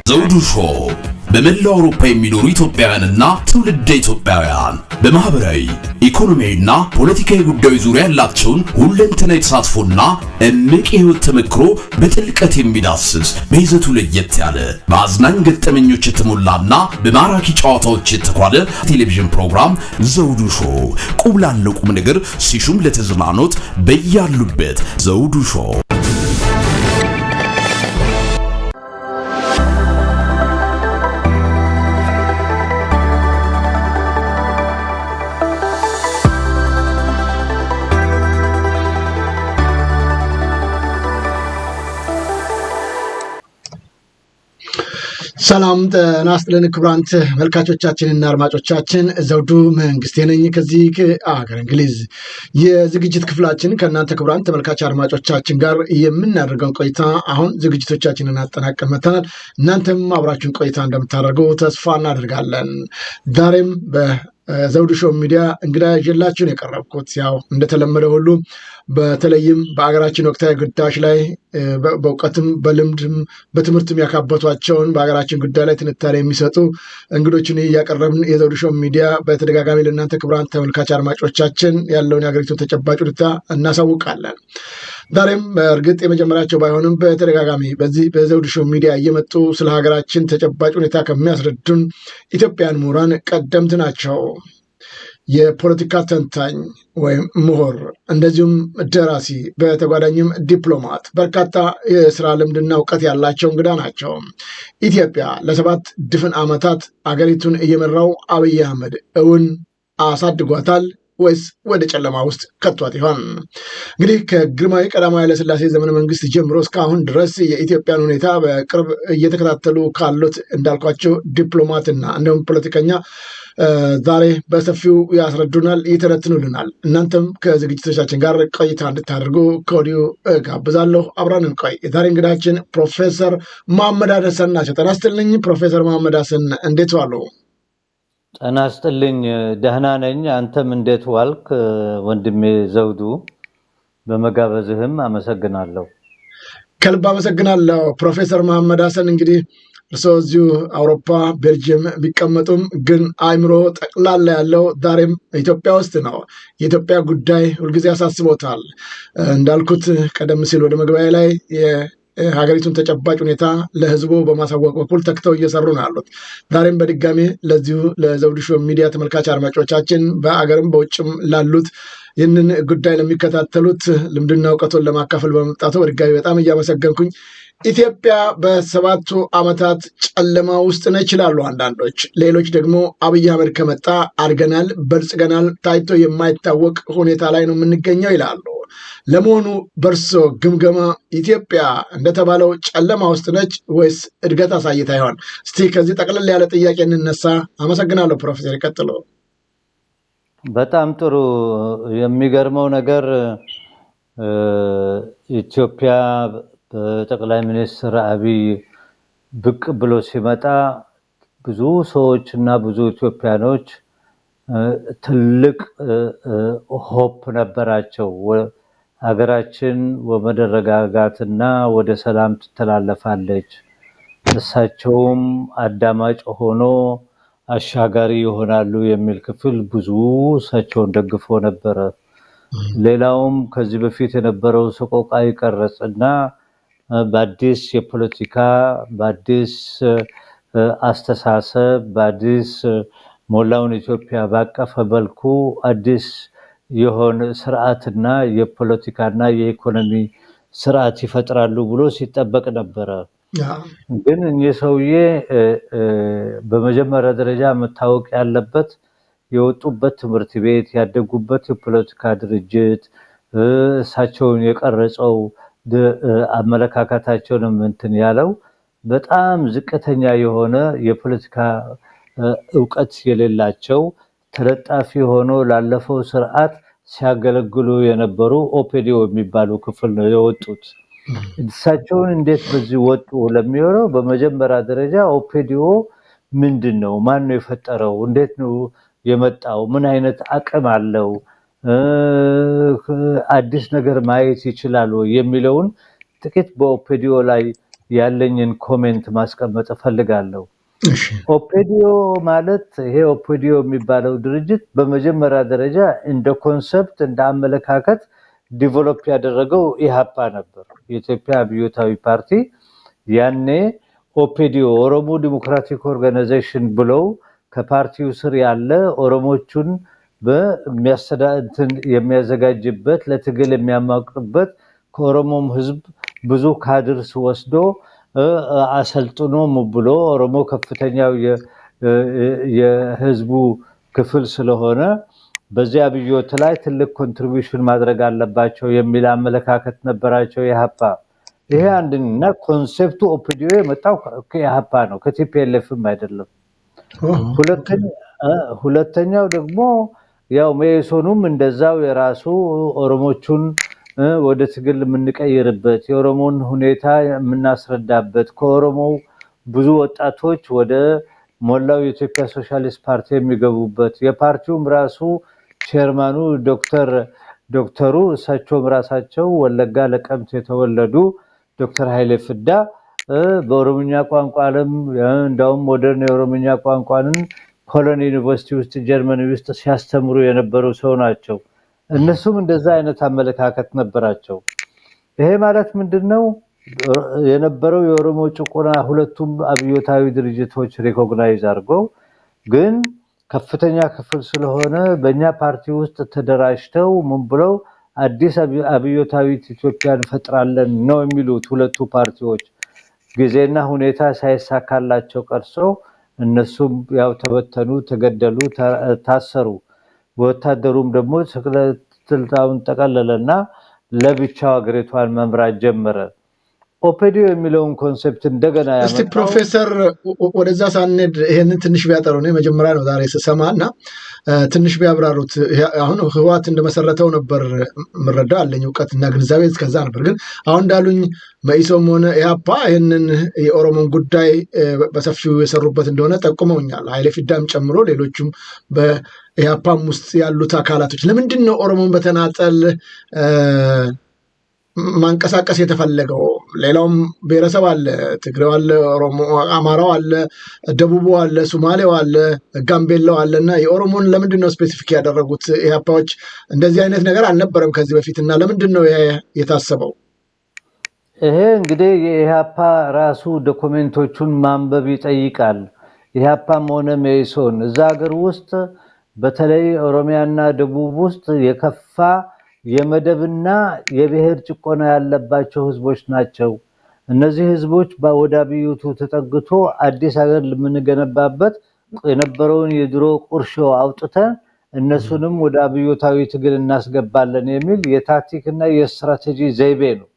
ዘውዱ ሾው በመላው አውሮፓ የሚኖሩ ኢትዮጵያውያንና ትውልደ ኢትዮጵያውያን በማህበራዊ ኢኮኖሚያዊና ፖለቲካዊ ጉዳዮች ዙሪያ ያላቸውን ሁለንተናዊ ተሳትፎና እምቅ የህይወት ተመክሮ በጥልቀት የሚዳስስ በይዘቱ ለየት ያለ በአዝናኝ ገጠመኞች የተሞላና በማራኪ ጨዋታዎች የተኳለ ቴሌቪዥን ፕሮግራም ዘውዱ ሾው ቁም ላለው ቁም ነገር ሲሹም ለተዝናኖት በያሉበት ዘውዱ ሾው። ሰላም ጤና ይስጥልን ክቡራን ተመልካቾቻችንና አድማጮቻችን፣ ዘውዱ መንግስቴ ነኝ ከዚህ ከአገር እንግሊዝ የዝግጅት ክፍላችን ከእናንተ ክቡራን ተመልካች አድማጮቻችን ጋር የምናደርገውን ቆይታ አሁን ዝግጅቶቻችንን አጠናቀን መጥተናል። እናንተም አብራችሁን ቆይታ እንደምታደርጉ ተስፋ እናደርጋለን። ዛሬም ዘውዱ ሾው ሚዲያ እንግዳ ይዤላችሁን የቀረብኩት ያው እንደተለመደ ሁሉ በተለይም በአገራችን ወቅታዊ ጉዳዮች ላይ በእውቀትም በልምድም በትምህርትም ያካበቷቸውን በአገራችን ጉዳይ ላይ ትንታኔ የሚሰጡ እንግዶችን እያቀረብን የዘውዱ ሾው ሚዲያ በተደጋጋሚ ለእናንተ ክቡራን ተመልካች አድማጮቻችን ያለውን የሀገሪቱን ተጨባጭ ሁኔታ እናሳውቃለን። ዛሬም በእርግጥ የመጀመሪያቸው ባይሆንም በተደጋጋሚ በዚህ በዘውዱ ሾው ሚዲያ እየመጡ ስለ ሀገራችን ተጨባጭ ሁኔታ ከሚያስረዱን ኢትዮጵያን ምሁራን ቀደምት ናቸው። የፖለቲካ ተንታኝ ወይም ምሁር እንደዚሁም ደራሲ በተጓዳኝም ዲፕሎማት በርካታ የስራ ልምድና እውቀት ያላቸው እንግዳ ናቸው። ኢትዮጵያ ለሰባት ድፍን ዓመታት አገሪቱን እየመራው አብይ አህመድ እውን አሳድጓታል ወይስ ወደ ጨለማ ውስጥ ከቷት ይሆን? እንግዲህ ከግርማዊ ቀዳማዊ ኃይለሥላሴ ዘመነ መንግስት ጀምሮ እስካሁን ድረስ የኢትዮጵያን ሁኔታ በቅርብ እየተከታተሉ ካሉት እንዳልኳቸው ዲፕሎማትና እንዲሁም ፖለቲከኛ ዛሬ በሰፊው ያስረዱናል፣ ይተነትኑልናል። እናንተም ከዝግጅቶቻችን ጋር ቆይታ እንድታደርጉ ከወዲሁ ጋብዛለሁ። አብረን እንቆይ። የዛሬ እንግዳችን ፕሮፌሰር መሐመድ ሀሰን ናቸው። ጤና ይስጥልኝ ፕሮፌሰር መሐመድ ሀሰን፣ እንዴት ዋሉ? ጤና ይስጥልኝ፣ ደህና ነኝ። አንተም እንዴት ዋልክ ወንድሜ ዘውዱ? በመጋበዝህም አመሰግናለሁ። ከልብ አመሰግናለሁ ፕሮፌሰር መሐመድ ሀሰን። እንግዲህ እርስዎ እዚሁ አውሮፓ ቤልጅየም ቢቀመጡም ግን አእምሮ ጠቅላላ ያለው ዛሬም ኢትዮጵያ ውስጥ ነው። የኢትዮጵያ ጉዳይ ሁልጊዜ ያሳስቦታል። እንዳልኩት ቀደም ሲል ወደ መግቢያ ላይ የሀገሪቱን ተጨባጭ ሁኔታ ለህዝቡ በማሳወቅ በኩል ተክተው እየሰሩ ነው ያሉት። ዛሬም በድጋሚ ለዚሁ ለዘውዱ ሾው ሚዲያ ተመልካች አድማጮቻችን በአገርም በውጭም ላሉት ይህንን ጉዳይ ለሚከታተሉት ልምድና እውቀቱን ለማካፈል በመምጣቱ በድጋሚ በጣም እያመሰገንኩኝ፣ ኢትዮጵያ በሰባቱ ዓመታት ጨለማ ውስጥ ነች ይችላሉ አንዳንዶች። ሌሎች ደግሞ አብይ አህመድ ከመጣ አድገናል፣ በልጽገናል፣ ታይቶ የማይታወቅ ሁኔታ ላይ ነው የምንገኘው ይላሉ። ለመሆኑ በርሶ ግምገማ ኢትዮጵያ እንደተባለው ጨለማ ውስጥ ነች ወይስ እድገት አሳይታ ይሆን? እስቲ ከዚህ ጠቅልል ያለ ጥያቄ እንነሳ። አመሰግናለሁ ፕሮፌሰር፣ ይቀጥሉ። በጣም ጥሩ። የሚገርመው ነገር ኢትዮጵያ በጠቅላይ ሚኒስትር አብይ ብቅ ብሎ ሲመጣ ብዙ ሰዎች እና ብዙ ኢትዮጵያኖች ትልቅ ሆፕ ነበራቸው። ሀገራችን ወደ መረጋጋትና ወደ ሰላም ትተላለፋለች፣ እሳቸውም አዳማጭ ሆኖ አሻጋሪ ይሆናሉ የሚል ክፍል ብዙ እሳቸውን ደግፎ ነበረ። ሌላውም ከዚህ በፊት የነበረው ሰቆቃ ይቀረጽና በአዲስ የፖለቲካ በአዲስ አስተሳሰብ በአዲስ ሞላውን ኢትዮጵያ ባቀፈ መልኩ አዲስ የሆነ ስርዓትና የፖለቲካና የኢኮኖሚ ስርዓት ይፈጥራሉ ብሎ ሲጠበቅ ነበረ። ግን እኚህ ሰውዬ በመጀመሪያ ደረጃ መታወቅ ያለበት የወጡበት ትምህርት ቤት፣ ያደጉበት የፖለቲካ ድርጅት፣ እሳቸውን የቀረጸው አመለካከታቸውንም እንትን ያለው በጣም ዝቅተኛ የሆነ የፖለቲካ እውቀት የሌላቸው ተለጣፊ ሆኖ ላለፈው ስርዓት ሲያገለግሉ የነበሩ ኦፔዲዮ የሚባሉ ክፍል ነው የወጡት። እሳቸውን እንዴት በዚህ ወጡ ለሚሆነው በመጀመሪያ ደረጃ ኦፔዲዮ ምንድን ነው? ማን ነው የፈጠረው? እንዴት ነው የመጣው? ምን አይነት አቅም አለው? አዲስ ነገር ማየት ይችላል የሚለውን ጥቂት በኦፔዲዮ ላይ ያለኝን ኮሜንት ማስቀመጥ ፈልጋለሁ። ኦፔዲዮ ማለት ይሄ ኦፔዲዮ የሚባለው ድርጅት በመጀመሪያ ደረጃ እንደ ኮንሰፕት እንደ አመለካከት ዲቨሎፕ ያደረገው ኢሃፓ ነበር። የኢትዮጵያ አብዮታዊ ፓርቲ ያኔ ኦፔዲዮ ኦሮሞ ዲሞክራቲክ ኦርጋናይዜሽን ብለው ከፓርቲው ስር ያለ ኦሮሞቹን የሚያዘጋጅበት ለትግል የሚያማቅርበት ከኦሮሞም ህዝብ ብዙ ካድርስ ወስዶ አሰልጥኖ ብሎ ኦሮሞ ከፍተኛው የህዝቡ ክፍል ስለሆነ በዚያ አብዮት ላይ ትልቅ ኮንትሪቢዩሽን ማድረግ አለባቸው የሚል አመለካከት ነበራቸው ኢሃፓ። ይሄ አንድና ኮንሴፕቱ ኦፒዲዮ የመጣው ከኢሃፓ ነው፣ ከቲፒኤልኤፍም አይደለም። ሁለተኛው ደግሞ ያው መኢሶኑም እንደዛው የራሱ ኦሮሞቹን ወደ ትግል የምንቀይርበት የኦሮሞን ሁኔታ የምናስረዳበት ከኦሮሞው ብዙ ወጣቶች ወደ ሞላው የኢትዮጵያ ሶሻሊስት ፓርቲ የሚገቡበት የፓርቲውም ራሱ ቼርማኑ ዶክተሩ እሳቸውም ራሳቸው ወለጋ ለቀምት የተወለዱ ዶክተር ኃይሌ ፍዳ በኦሮምኛ ቋንቋ ዓለም እንዳውም ሞደርን የኦሮምኛ ቋንቋንን ኮሎኒ ዩኒቨርሲቲ ውስጥ ጀርመኒ ውስጥ ሲያስተምሩ የነበሩ ሰው ናቸው። እነሱም እንደዛ አይነት አመለካከት ነበራቸው። ይሄ ማለት ምንድነው የነበረው የኦሮሞ ጭቆና ሁለቱም አብዮታዊ ድርጅቶች ሪኮግናይዝ አድርገው ግን ከፍተኛ ክፍል ስለሆነ በእኛ ፓርቲ ውስጥ ተደራጅተው ምን ብለው አዲስ አብዮታዊት ኢትዮጵያን ፈጥራለን ነው የሚሉት ሁለቱ ፓርቲዎች። ጊዜና ሁኔታ ሳይሳካላቸው ቀርሶ እነሱም ያው ተበተኑ፣ ተገደሉ፣ ታሰሩ። ወታደሩም ደግሞ ስልጣኑን ጠቀለለና ለብቻው አገሪቷን መምራት ጀመረ። ኦፔዲዮ የሚለውን ኮንሴፕት እንደገና ያመጣው እስቲ ፕሮፌሰር ወደዛ ሳንሄድ ይሄንን ትንሽ ቢያጠሩ ነው መጀመሪያ ነው ዛሬ ስሰማና ትንሽ ቢያብራሩት። አሁን ህወሓት እንደመሰረተው ነበር ምረዳ አለኝ እውቀትና ግንዛቤ እስከዛ ነበር። ግን አሁን እንዳሉኝ መኢሶም ሆነ ኢሃፓ ይሄንን የኦሮሞን ጉዳይ በሰፊው የሰሩበት እንደሆነ ጠቁመውኛል። ኃይሌ ፊዳም ጨምሮ ሌሎችም በኢሃፓም ውስጥ ያሉት አካላቶች ለምንድን ነው ኦሮሞን በተናጠል ማንቀሳቀስ የተፈለገው? ሌላውም ብሔረሰብ አለ፣ ትግሬው አለ፣ ኦሮሞ አማራው አለ፣ ደቡቡ አለ፣ ሶማሌው አለ፣ ጋምቤላው አለና የኦሮሞን ለምንድን ነው ስፔሲፊክ ያደረጉት? ኢሃፓዎች እንደዚህ አይነት ነገር አልነበረም ከዚህ በፊትና ለምንድን ነው የታሰበው? ይሄ እንግዲህ የኢሃፓ ራሱ ዶክመንቶቹን ማንበብ ይጠይቃል። ኢሃፓም ሆነ መኢሶን እዛ ሀገር ውስጥ በተለይ ኦሮሚያና ደቡብ ውስጥ የከፋ የመደብና የብሔር ጭቆና ያለባቸው ህዝቦች ናቸው። እነዚህ ህዝቦች ወደ አብዮቱ ተጠግቶ አዲስ ሀገር ለምንገነባበት የነበረውን የድሮ ቁርሾ አውጥተን እነሱንም ወደ አብዮታዊ ትግል እናስገባለን የሚል የታክቲክና የስትራቴጂ ዘይቤ ነው።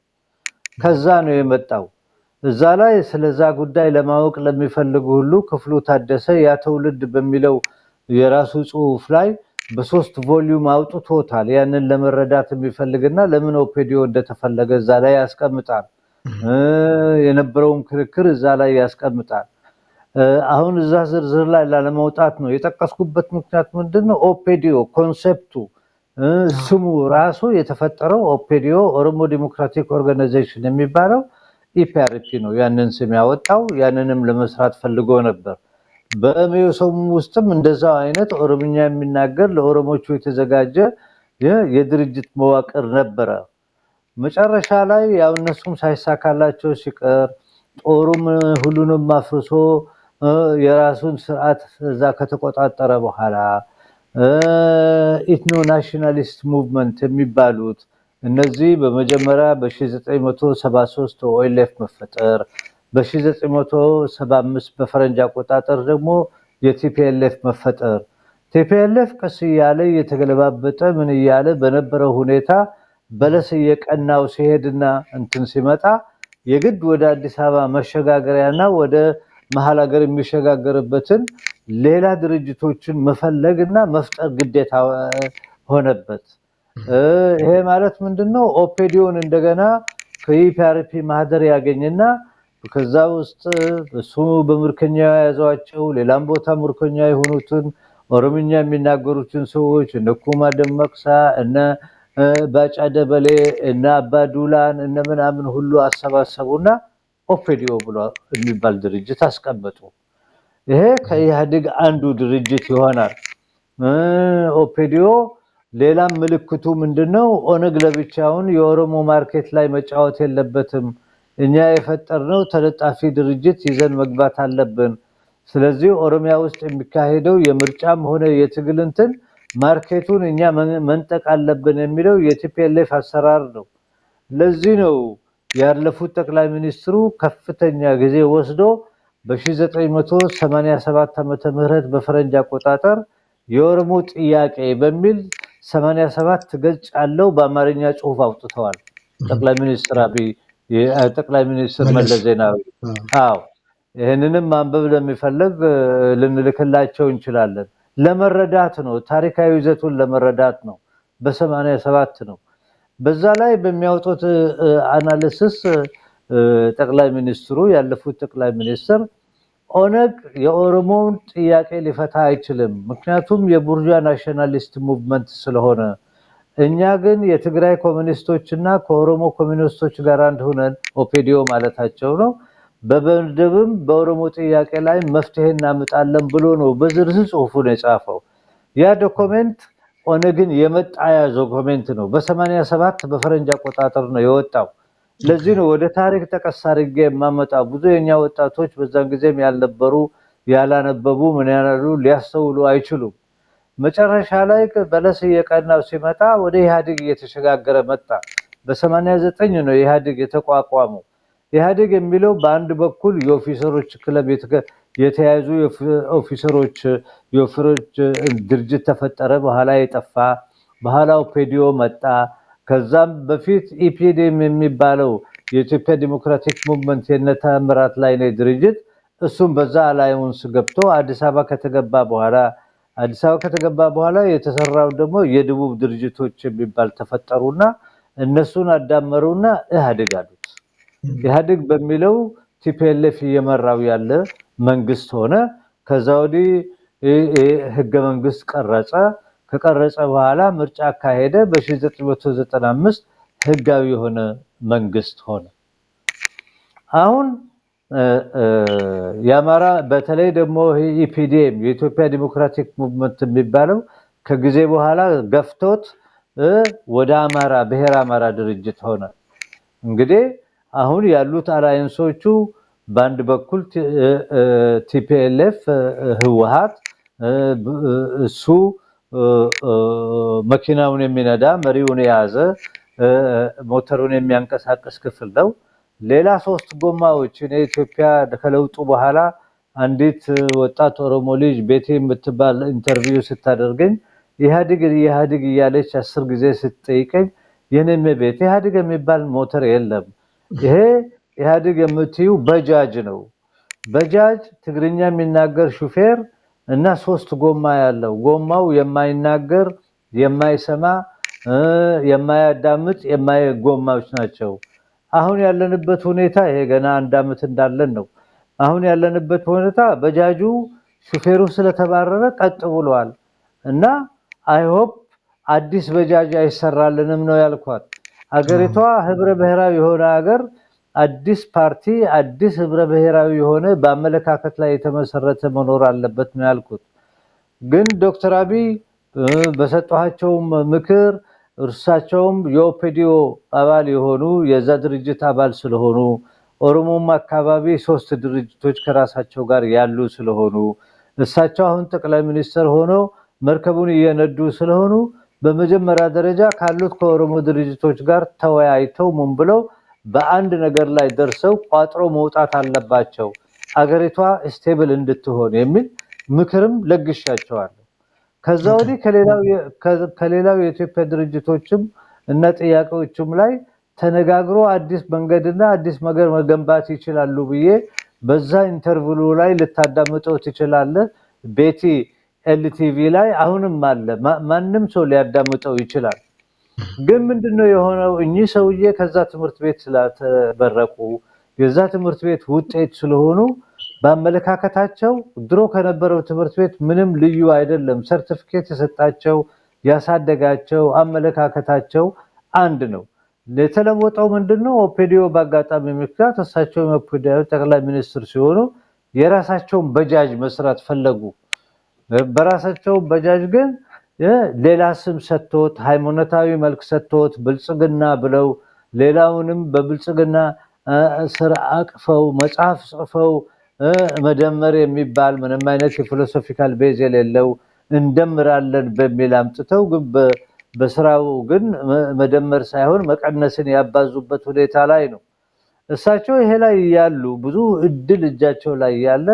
ከዛ ነው የመጣው። እዛ ላይ ስለዛ ጉዳይ ለማወቅ ለሚፈልጉ ሁሉ ክፍሉ ታደሰ ያ ትውልድ በሚለው የራሱ ጽሑፍ ላይ በ3 ቮሊዩም አውጥቶታል። ያንን ለመረዳት የሚፈልግና ለምን ኦፔዲዮ እንደተፈለገ እዛ ላይ ያስቀምጣል። የነበረውን ክርክር እዛ ላይ ያስቀምጣል። አሁን እዛ ዝርዝር ላይ ላለመውጣት ነው የጠቀስኩበት ምክንያት ምንድነው? ኦፔዲዮ ኮንሴፕቱ ስሙ ራሱ የተፈጠረው ኦፔዲዮ ኦሮሞ ዲሞክራቲክ ኦርጋናይዜሽን የሚባለው ኢፒአርፒ ነው ያንን ስም ያወጣው። ያንንም ለመስራት ፈልጎ ነበር። በመኢሶን ውስጥም እንደዛው አይነት ኦሮምኛ የሚናገር ለኦሮሞቹ የተዘጋጀ የድርጅት መዋቅር ነበረ። መጨረሻ ላይ ያው እነሱም ሳይሳካላቸው ሲቀር ጦሩም ሁሉንም አፍርሶ የራሱን ስርዓት እዛ ከተቆጣጠረ በኋላ ኢትኖ ናሽናሊስት ሙቭመንት የሚባሉት እነዚህ በመጀመሪያ በ1973 ኦኤልኤፍ መፈጠር በ1975 በፈረንጅ አቆጣጠር ደግሞ የቲፒኤልኤፍ መፈጠር። ቲፒኤልኤፍ ቀስ እያለ የተገለባበጠ ምን እያለ በነበረው ሁኔታ በለስ እየቀናው ሲሄድና እንትን ሲመጣ የግድ ወደ አዲስ አበባ መሸጋገሪያና ወደ መሀል ሀገር የሚሸጋገርበትን ሌላ ድርጅቶችን መፈለግና መፍጠር ግዴታ ሆነበት። ይሄ ማለት ምንድነው? ኦፔዲዮን እንደገና ከኢፒአርፒ ማህደር ያገኝና ከዛ ውስጥ እሱ በምርኮኛ ያዟቸው ሌላም ቦታ ምርኮኛ የሆኑትን ኦሮምኛ የሚናገሩትን ሰዎች እነ ኩማ ደመቅሳ እነ ባጫ ደበሌ እነ አባዱላን እነ ምናምን ሁሉ አሰባሰቡና ኦፔዲዮ ብሎ የሚባል ድርጅት አስቀመጡ። ይሄ ከኢህአዴግ አንዱ ድርጅት ይሆናል። ኦፔዲዮ ሌላም ምልክቱ ምንድነው? ኦነግ ለብቻውን የኦሮሞ ማርኬት ላይ መጫወት የለበትም። እኛ የፈጠርነው ተለጣፊ ድርጅት ይዘን መግባት አለብን። ስለዚህ ኦሮሚያ ውስጥ የሚካሄደው የምርጫም ሆነ የትግል እንትን ማርኬቱን እኛ መንጠቅ አለብን የሚለው የቲፒኤልኤፍ አሰራር ነው። ለዚህ ነው ያለፉት ጠቅላይ ሚኒስትሩ ከፍተኛ ጊዜ ወስዶ በ1987 ዓመተ ምህረት በፈረንጅ አቆጣጠር የኦሮሞ ጥያቄ በሚል 87 ገጽ ያለው በአማርኛ ጽሑፍ አውጥተዋል። ጠቅላይ ሚኒስትር አብይ ጠቅላይ ሚኒስትር መለስ ዜናዊ አዎ ይሄንንም ማንበብ ለሚፈልግ ልንልክላቸው እንችላለን። ለመረዳት ነው፣ ታሪካዊ ይዘቱን ለመረዳት ነው። በ87 ነው። በዛ ላይ በሚያወጡት አናሊሲስ ጠቅላይ ሚኒስትሩ ያለፉት ጠቅላይ ሚኒስትር ኦነግ የኦሮሞን ጥያቄ ሊፈታ አይችልም፣ ምክንያቱም የቡርዣ ናሽናሊስት ሙቭመንት ስለሆነ፣ እኛ ግን የትግራይ ኮሚኒስቶችና ከኦሮሞ ኮሚኒስቶች ጋር አንድ ሆነን ኦፔዲዮ ማለታቸው ነው በበንደብም በኦሮሞ ጥያቄ ላይ መፍትሄ እናመጣለን ብሎ ነው በዝርዝር ጽሑፉን የጻፈው። ያ ዶክመንት ኦነግን የመጣያ ዶክመንት ነው። በ87 በፈረንጅ አቆጣጠር ነው የወጣው። ለዚህ ነው ወደ ታሪክ ጠቀስ አድርጌ የማመጣው። ብዙ የኛ ወጣቶች በዛን ጊዜም ያልነበሩ ያላነበቡ ምን ያላሉ ሊያስተውሉ አይችሉም። መጨረሻ ላይ በለስ የቀናው ሲመጣ ወደ ኢህአዴግ እየተሸጋገረ መጣ። በ89 ነው ኢህአዴግ የተቋቋመው። ኢህአዴግ የሚለው በአንድ በኩል የኦፊሰሮች ክለብ የተያዙ ኦፊሰሮች ድርጅት ተፈጠረ፣ በኋላ የጠፋ፣ በኋላ ኦፔዲዮ መጣ። ከዛም በፊት ኢፒዲኤም የሚባለው የኢትዮጵያ ዲሞክራቲክ ሙቭመንት የነታምራት ላይ ነው ድርጅት፣ እሱም በዛ አላይንስ ገብቶ አዲስ አበባ ከተገባ በኋላ የተሰራው ደግሞ የደቡብ ድርጅቶች የሚባል ተፈጠሩና እነሱን አዳመሩና ኢህአዴግ አሉት። ኢህአዴግ በሚለው ቲፒኤልኤፍ እየመራው ያለ መንግስት ሆነ። ከዛ ወዲህ ህገ መንግስት ቀረጸ። ከቀረጸ በኋላ ምርጫ አካሄደ። በ1995 ህጋዊ የሆነ መንግስት ሆነ። አሁን የአማራ በተለይ ደግሞ ኢፒዲኤም የኢትዮጵያ ዲሞክራቲክ ሙቭመንት የሚባለው ከጊዜ በኋላ ገፍቶት ወደ አማራ ብሔረ አማራ ድርጅት ሆነ። እንግዲህ አሁን ያሉት አላይንሶቹ በአንድ በኩል ቲፒኤልኤፍ ህወሓት እሱ መኪናውን የሚነዳ መሪውን የያዘ ሞተሩን የሚያንቀሳቅስ ክፍል ነው። ሌላ 3 ጎማዎች ኢትዮጵያ ከለውጡ በኋላ አንዲት ወጣት ኦሮሞ ልጅ ቤቴ የምትባል ኢንተርቪው ስታደርገኝ ኢህአዴግ እያለች 10 ጊዜ ስትጠይቀኝ የኔም ቤት ኢህአዴግ የሚባል ሞተር የለም፣ ይሄ ኢህአዴግ የምትዩ በጃጅ ነው። በጃጅ ትግርኛ የሚናገር ሹፌር እና 3 ጎማ ያለው፣ ጎማው የማይናገር የማይሰማ የማያዳምጥ ጎማዎች ናቸው። አሁን ያለንበት ሁኔታ ይሄ ገና 1 ዓመት እንዳለን ነው። አሁን ያለንበት ሁኔታ በጃጁ ሹፌሩ ስለተባረረ ቀጥ ብሏል እና አይሆፕ አዲስ በጃጅ አይሰራልንም ነው ያልኳት። አገሪቷ ህብረ ብሔራዊ የሆነ ሀገር አዲስ ፓርቲ አዲስ ህብረ ብሔራዊ የሆነ በአመለካከት ላይ የተመሰረተ መኖር አለበት ነው ያልኩት። ግን ዶክተር አብይ በሰጧቸው ምክር እርሳቸውም የኦፔዲዮ አባል የሆኑ የዛ ድርጅት አባል ስለሆኑ ኦሮሞማ አካባቢ 3 ድርጅቶች ከራሳቸው ጋር ያሉ ስለሆኑ እሳቸው አሁን ጠቅላይ ሚኒስትር ሆነው መርከቡን እየነዱ ስለሆኑ በመጀመሪያ ደረጃ ካሉት ከኦሮሞ ድርጅቶች ጋር ተወያይተው ምን ብለው በአንድ ነገር ላይ ደርሰው ቋጥሮ መውጣት አለባቸው አገሪቷ ስቴብል እንድትሆን የሚል ምክርም ለግሻቸዋል። ከዛ ወዲህ ከሌላው የኢትዮጵያ ድርጅቶችም እና ጥያቄዎችም ላይ ተነጋግሮ አዲስ መንገድና አዲስ ነገር መገንባት ይችላሉ ብዬ በዛ ኢንተርቪው ላይ ልታዳምጠው ትችላለህ። ቤቲ ኤልቲቪ ላይ አሁንም አለ፣ ማንም ሰው ሊያዳምጠው ይችላል። ግን ምንድነው የሆነው? እኚህ ሰውዬ ከዛ ትምህርት ቤት ስለተበረቁ የዛ ትምህርት ቤት ውጤት ስለሆኑ በአመለካከታቸው ድሮ ከነበረው ትምህርት ቤት ምንም ልዩ አይደለም። ሰርቲፊኬት የሰጣቸው ያሳደጋቸው አመለካከታቸው አንድ ነው። የተለወጠው ምንድነው? ኦፒዲዮ በአጋጣሚ ምክንያት እሳቸው የኦፒዲዮ ጠቅላይ ሚኒስትር ሲሆኑ የራሳቸውን በጃጅ መስራት ፈለጉ። በራሳቸው በጃጅ ግን ሌላ ስም ሰጥቶት ሃይማኖታዊ መልክ ሰጥቶት ብልጽግና ብለው ሌላውንም በብልጽግና ስራ አቅፈው መጽሐፍ ጽፈው መደመር የሚባል ምንም አይነት የፊሎሶፊካል ቤዝ የሌለው እንደምራለን በሚል አምጥተው ግን በስራው ግን መደመር ሳይሆን መቀነስን ያባዙበት ሁኔታ ላይ ነው። እሳቸው ይሄ ላይ ያሉ ብዙ እድል እጃቸው ላይ ያለ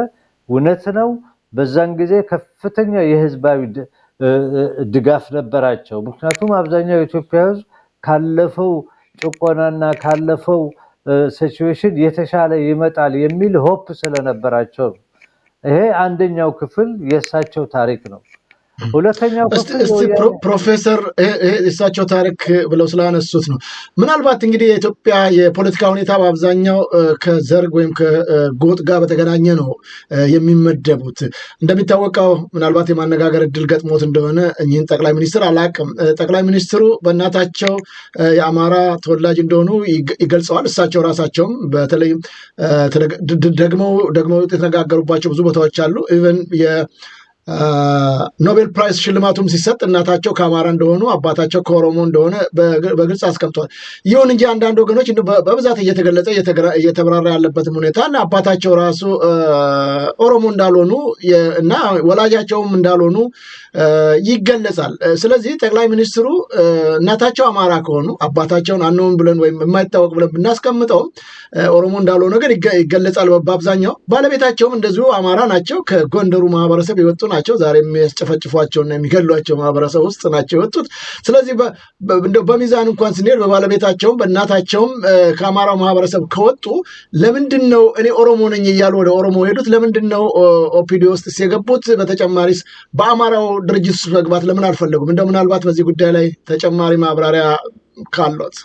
እውነት ነው። በዛን ጊዜ ከፍተኛ የህዝባዊ ድጋፍ ነበራቸው። ምክንያቱም አብዛኛው የኢትዮጵያ ህዝብ ካለፈው ጭቆናና ካለፈው ሲቹዌሽን የተሻለ ይመጣል የሚል ሆፕ ስለነበራቸው ይሄ አንደኛው ክፍል የእሳቸው ታሪክ ነው። ሁለተኛው ክፍል ፕሮፌሰር እሳቸው ታሪክ ብለው ስላነሱት ነው። ምናልባት እንግዲህ የኢትዮጵያ የፖለቲካ ሁኔታ በአብዛኛው ከዘርግ ወይም ከጎጥ ጋር በተገናኘ ነው የሚመደቡት። እንደሚታወቀው ምናልባት የማነጋገር እድል ገጥሞት እንደሆነ እኚህን ጠቅላይ ሚኒስትር አላቅም። ጠቅላይ ሚኒስትሩ በእናታቸው የአማራ ተወላጅ እንደሆኑ ይገልጸዋል። እሳቸው ራሳቸውም በተለይ ደግሞ የተነጋገሩባቸው ብዙ ቦታዎች አሉ። ኢቨን ኖቤል ፕራይስ ሽልማቱም ሲሰጥ እናታቸው ከአማራ እንደሆኑ አባታቸው ከኦሮሞ እንደሆነ በግልጽ አስቀምጧል። ይሁን እንጂ አንዳንድ ወገኖች በብዛት እየተገለጸ እየተብራራ ያለበትም ሁኔታ እና አባታቸው ራሱ ኦሮሞ እንዳልሆኑ እና ወላጃቸውም እንዳልሆኑ ይገለጻል። ስለዚህ ጠቅላይ ሚኒስትሩ እናታቸው አማራ ከሆኑ አባታቸውን አንሆን ብለን ወይም የማይታወቅ ብለን ብናስቀምጠውም ኦሮሞ እንዳልሆነ ግን ይገለጻል። በአብዛኛው ባለቤታቸውም እንደዚሁ አማራ ናቸው። ከጎንደሩ ማህበረሰብ የወጡ ናቸው። ዛሬ የሚያስጨፈጭፏቸውና የሚገሏቸው ማህበረሰብ ውስጥ ናቸው የወጡት። ስለዚህ በሚዛን እንኳን ስንሄድ በባለቤታቸውም በእናታቸውም ከአማራው ማህበረሰብ ከወጡ ለምንድን ነው እኔ ኦሮሞ ነኝ እያሉ ወደ ኦሮሞ ሄዱት? ለምንድን ነው ኦፒዲዮ ውስጥ የገቡት? በተጨማሪስ በአማራው ድርጅት ውስጥ መግባት ለምን አልፈለጉም? እንደው ምናልባት በዚህ ጉዳይ ላይ ተጨማሪ ማብራሪያ ካሎት።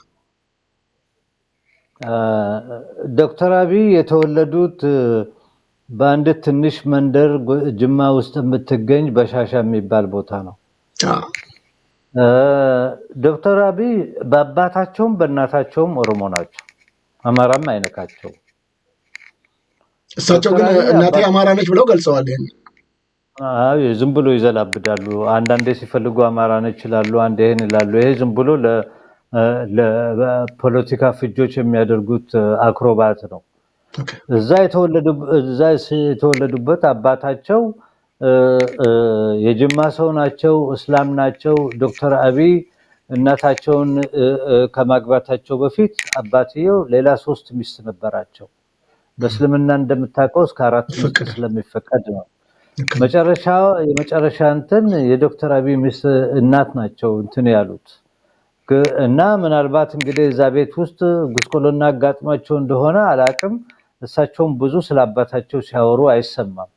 ዶክተር አብይ የተወለዱት በአንድ ትንሽ መንደር ጅማ ውስጥ የምትገኝ በሻሻ የሚባል ቦታ ነው። ዶክተር አብይ በአባታቸውም በእናታቸውም ኦሮሞ ናቸው። አማራም አይነካቸው። እሳቸው ግን እናቴ አማራ ነች ብለው ገልጸዋል። ዝም ብሎ ይዘላብዳሉ። አንዳንዴ ሲፈልጉ አማራ ነች ይላሉ፣ አንዴ ይሄን ይላሉ። ይሄ ዝም ብሎ ለፖለቲካ ፍጆች የሚያደርጉት አክሮባት ነው። እዛ የተወለዱበት አባታቸው የጅማ ሰው ናቸው፣ እስላም ናቸው። ዶክተር አብይ እናታቸውን ከማግባታቸው በፊት አባትየው ሌላ 3 ሚስት ነበራቸው። በእስልምና እንደምታውቀው እስከ 4 ሚስት ስለሚፈቀድ ነው። የመጨረሻ እንትን የዶክተር አብይ ሚስት እናት ናቸው እንትን ያሉት እና ምናልባት እንግዲህ እዛ ቤት ውስጥ ጉስቆሎና አጋጥሟቸው እንደሆነ አላቅም። እሳቸውም ብዙ ስለ አባታቸው ሲያወሩ አይሰማም።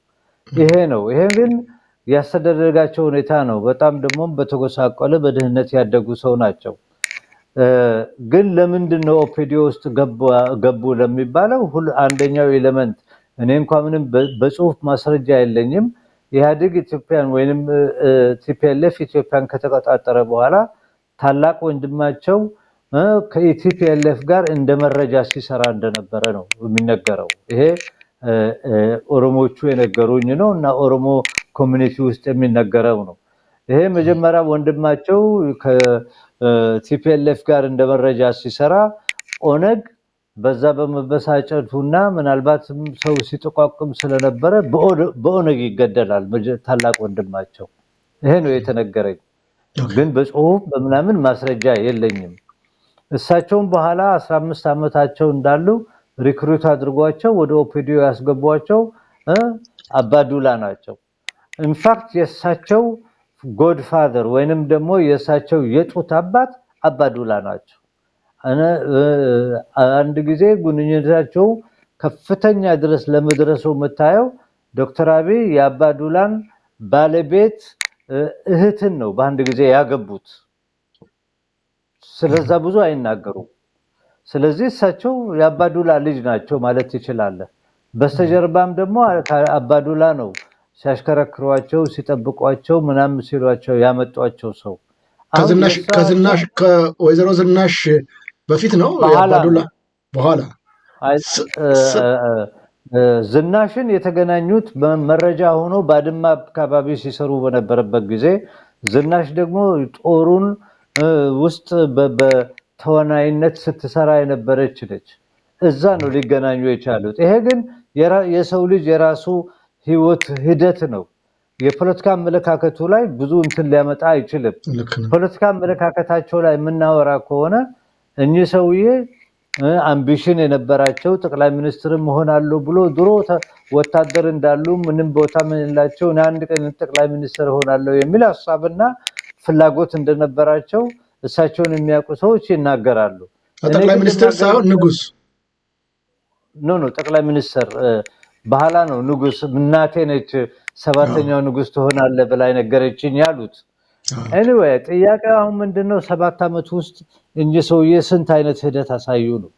ይሄ ነው። ይሄ ግን ያስተዳደጋቸው ሁኔታ ነው። በጣም ደግሞ በተጎሳቆለ በድህነት ያደጉ ሰው ናቸው። ግን ለምንድን ነው ኦፒዲዮ ውስጥ ገቡ ለሚባለው አንደኛው ኤሌመንት እኔ እንኳን ምንም በጽሁፍ ማስረጃ የለኝም። ኢህአዴግ ኢትዮጵያን ወይንም ቲፒኤልኤፍ ኢትዮጵያን ከተቆጣጠረ በኋላ ታላቅ ወንድማቸው ከቲፒኤልኤፍ ጋር እንደ መረጃ ሲሰራ እንደነበረ ነው የሚነገረው። ይሄ ኦሮሞቹ የነገሩኝ ነው እና ኦሮሞ ኮሚኒቲ ውስጥ የሚነገረው ነው። ይሄ መጀመሪያ ወንድማቸው ከቲፒኤልኤፍ ጋር እንደ መረጃ ሲሰራ ኦነግ በዛ በመበሳጨቱና ምናልባት ሰው ሲጠቋቁም ስለነበረ በኦነግ ይገደላል ታላቅ ወንድማቸው። ይሄ ነው የተነገረኝ። ግን በጽሁፍ በምናምን ማስረጃ የለኝም። እሳቸውም በኋላ 15 ዓመታቸው እንዳሉ ሪክሩት አድርጓቸው ወደ ኦፒዲዮ ያስገቧቸው አባዱላ ናቸው። ኢንፋክት የእሳቸው ጎድፋዘር ወይንም ደግሞ የእሳቸው የጡት አባት አባዱላ ናቸው። አንድ ጊዜ ግንኙነታቸው ከፍተኛ ድረስ ለመድረሱ የምታየው ዶክተር አብይ የአባዱላን ባለቤት እህትን ነው በአንድ ጊዜ ያገቡት። ስለዛ ብዙ አይናገሩም። ስለዚህ እሳቸው የአባዱላ ልጅ ናቸው ማለት ይችላል። በስተጀርባም ደግሞ አባዱላ ነው ሲያሽከረክሯቸው ሲጠብቋቸው ምናምን ሲሏቸው ያመጧቸው ሰው። ከወይዘሮ ዝናሽ በፊት ነው የአባዱላ በኋላ ዝናሽን የተገናኙት መረጃ ሆኖ ባድማ አካባቢ ሲሰሩ በነበረበት ጊዜ ዝናሽ ደግሞ ጦሩን ውስጥ በተወናይነት ስትሰራ የነበረች ነች። እዛ ነው ሊገናኙ የቻሉት። ይሄ ግን የሰው ልጅ የራሱ ህይወት ሂደት ነው። የፖለቲካ አመለካከቱ ላይ ብዙ እንትን ሊያመጣ አይችልም። ፖለቲካ አመለካከታቸው ላይ የምናወራ ከሆነ እኚህ ሰውዬ አምቢሽን የነበራቸው ጠቅላይ ሚኒስትር መሆናለሁ ብሎ ድሮ ወታደር እንዳሉ ምንም ቦታ ምንላቸው አንድ ቀን ጠቅላይ ሚኒስትር ሆናለሁ የሚል ሐሳብና ፍላጎት እንደነበራቸው እሳቸውን የሚያውቁ ሰዎች ይናገራሉ። ጠቅላይ ሚኒስትር ሳይሆን ንጉስ ኖ ጠቅላይ ሚኒስትር በኋላ ነው ንጉስ እናቴ ነች ሰባተኛው ንጉስ ትሆናለህ ብላ ነገረችኝ ያሉት። ኤኒዌይ ጥያቄው አሁን ምንድነው 7 አመት ውስጥ እንጂ ሰውዬ ስንት አይነት ሂደት አሳዩ ነው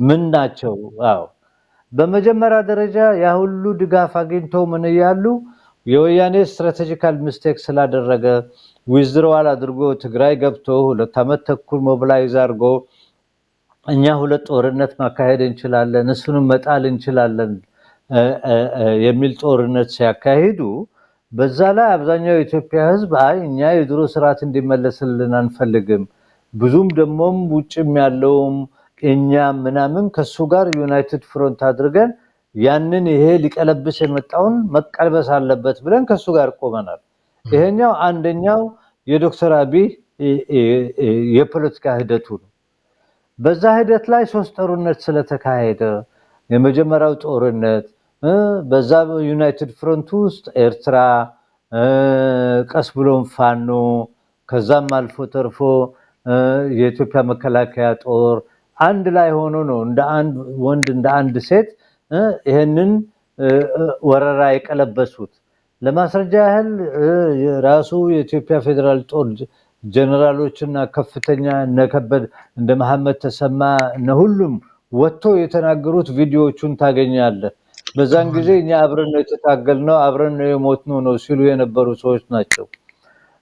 ምን ናቸው? አዎ በመጀመሪያ ደረጃ ያ ሁሉ ድጋፍ አግኝተው ምን ያያሉ የወያኔ ስትራቴጂካል ሚስቴክ ስላደረገ ዊዝድሮዋል አድርጎ ትግራይ ገብቶ 2 አመት ተኩል ሞቢላይዝ አድርጎ እኛ ሁለት ጦርነት ማካሄድ እንችላለን እሱንም መጣል እንችላለን የሚል ጦርነት ሲያካሂዱ በዛ ላይ አብዛኛው የኢትዮጵያ ህዝብ አይ እኛ የድሮ ስርዓት እንዲመለስልን አንፈልግም ብዙም ደሞም ውጭም ያለውም እኛ ምናምን ከሱ ጋር ዩናይትድ ፍሮንት አድርገን ያንን ይሄ ሊቀለብስ የመጣውን መቀልበስ አለበት ብለን ከሱ ጋር ቆመናል። ይሄኛው አንደኛው የዶክተር አብይ የፖለቲካ ሂደቱ ነው። በዛ ሂደት ላይ 3 ጦርነት ስለተካሄደ የመጀመሪያው ጦርነት በዛ ዩናይትድ ፍሮንት ውስጥ ኤርትራ ቀስ ብሎም ፋኖ ከዛም አልፎ ተርፎ የኢትዮጵያ መከላከያ ጦር አንድ ላይ ሆኖ ነው እንደ አንድ ወንድ እንደ አንድ ሴት ይሄንን ወረራ የቀለበሱት። ለማስረጃ ያህል ራሱ የኢትዮጵያ ፌደራል ጦር ጀነራሎችና ከፍተኛ ነከበድ እንደ መሐመድ ተሰማ ሁሉም ወጥቶ የተናገሩት ቪዲዮዎቹን ታገኛለህ። በዛን ጊዜ እኛ አብረን ነው የተታገልነው አብረን ነው የሞትነው ነው ሲሉ የነበሩ ሰዎች ናቸው።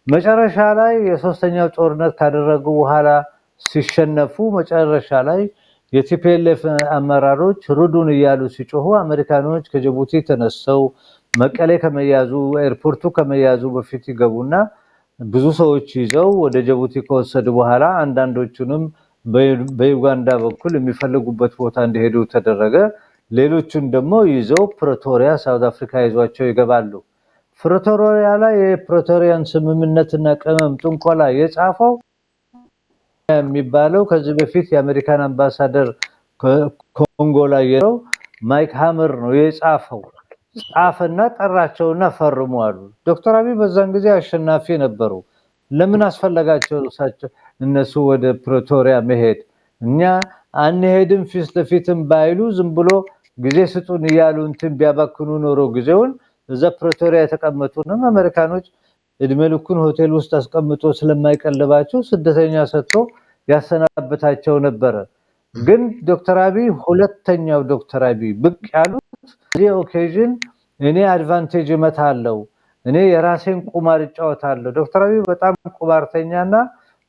መጨረሻ ላይ የሶስተኛው ጦርነት ካደረጉ በኋላ ሲሸነፉ መጨረሻ ላይ የቲፒኤልኤፍ አመራሮች ሩዱን እያሉ ሲጮሁ አሜሪካኖች ከጅቡቲ ተነስተው መቀሌ ከመያዙ ኤርፖርቱ ከመያዙ በፊት ይገቡና ብዙ ሰዎች ይዘው ወደ ጅቡቲ ከወሰዱ በኋላ አንዳንዶቹንም በዩጋንዳ በኩል የሚፈልጉበት ቦታ እንዲሄዱ ተደረገ። ሌሎቹን ደግሞ ይዘው ፕሪቶሪያ ሳውዝ አፍሪካ ይዟቸው ይገባሉ። ፕሪቶሪያ ላይ የፕሪቶሪያን ስምምነትና ቀመም ጥንቆላ የጻፈው የሚባለው ከዚህ በፊት የአሜሪካን አምባሳደር ኮንጎ ላይ የለው ማይክ ሃመር ነው የጻፈው። ጻፈና ጠራቸውና ፈርሙ አሉ። ዶክተር አብይ በዛን ጊዜ አሸናፊ ነበሩ። ለምን አስፈለጋቸው እነሱ ወደ ፕሪቶሪያ መሄድ? እኛ አንሄድም ፊት ለፊትም ባይሉ ዝም ብሎ ጊዜ ስጡን ይያሉ እንትን ቢያባክኑ ኖሮ ጊዜውን እዛ ፕሪቶሪያ የተቀመጡንም አሜሪካኖች እድሜ ልኩን ሆቴል ውስጥ አስቀምጦ ስለማይቀልባቸው ስደተኛ ሰጥቶ ያሰናበታቸው ነበር። ግን ዶክተር አብይ ሁለተኛው ዶክተር አብይ ብቅ ያሉት እዚህ ኦኬዥን እኔ አድቫንቴጅ መታለው እኔ የራሴን ቁማር እጫወታለሁ። ዶክተር አብይ በጣም ቁማርተኛና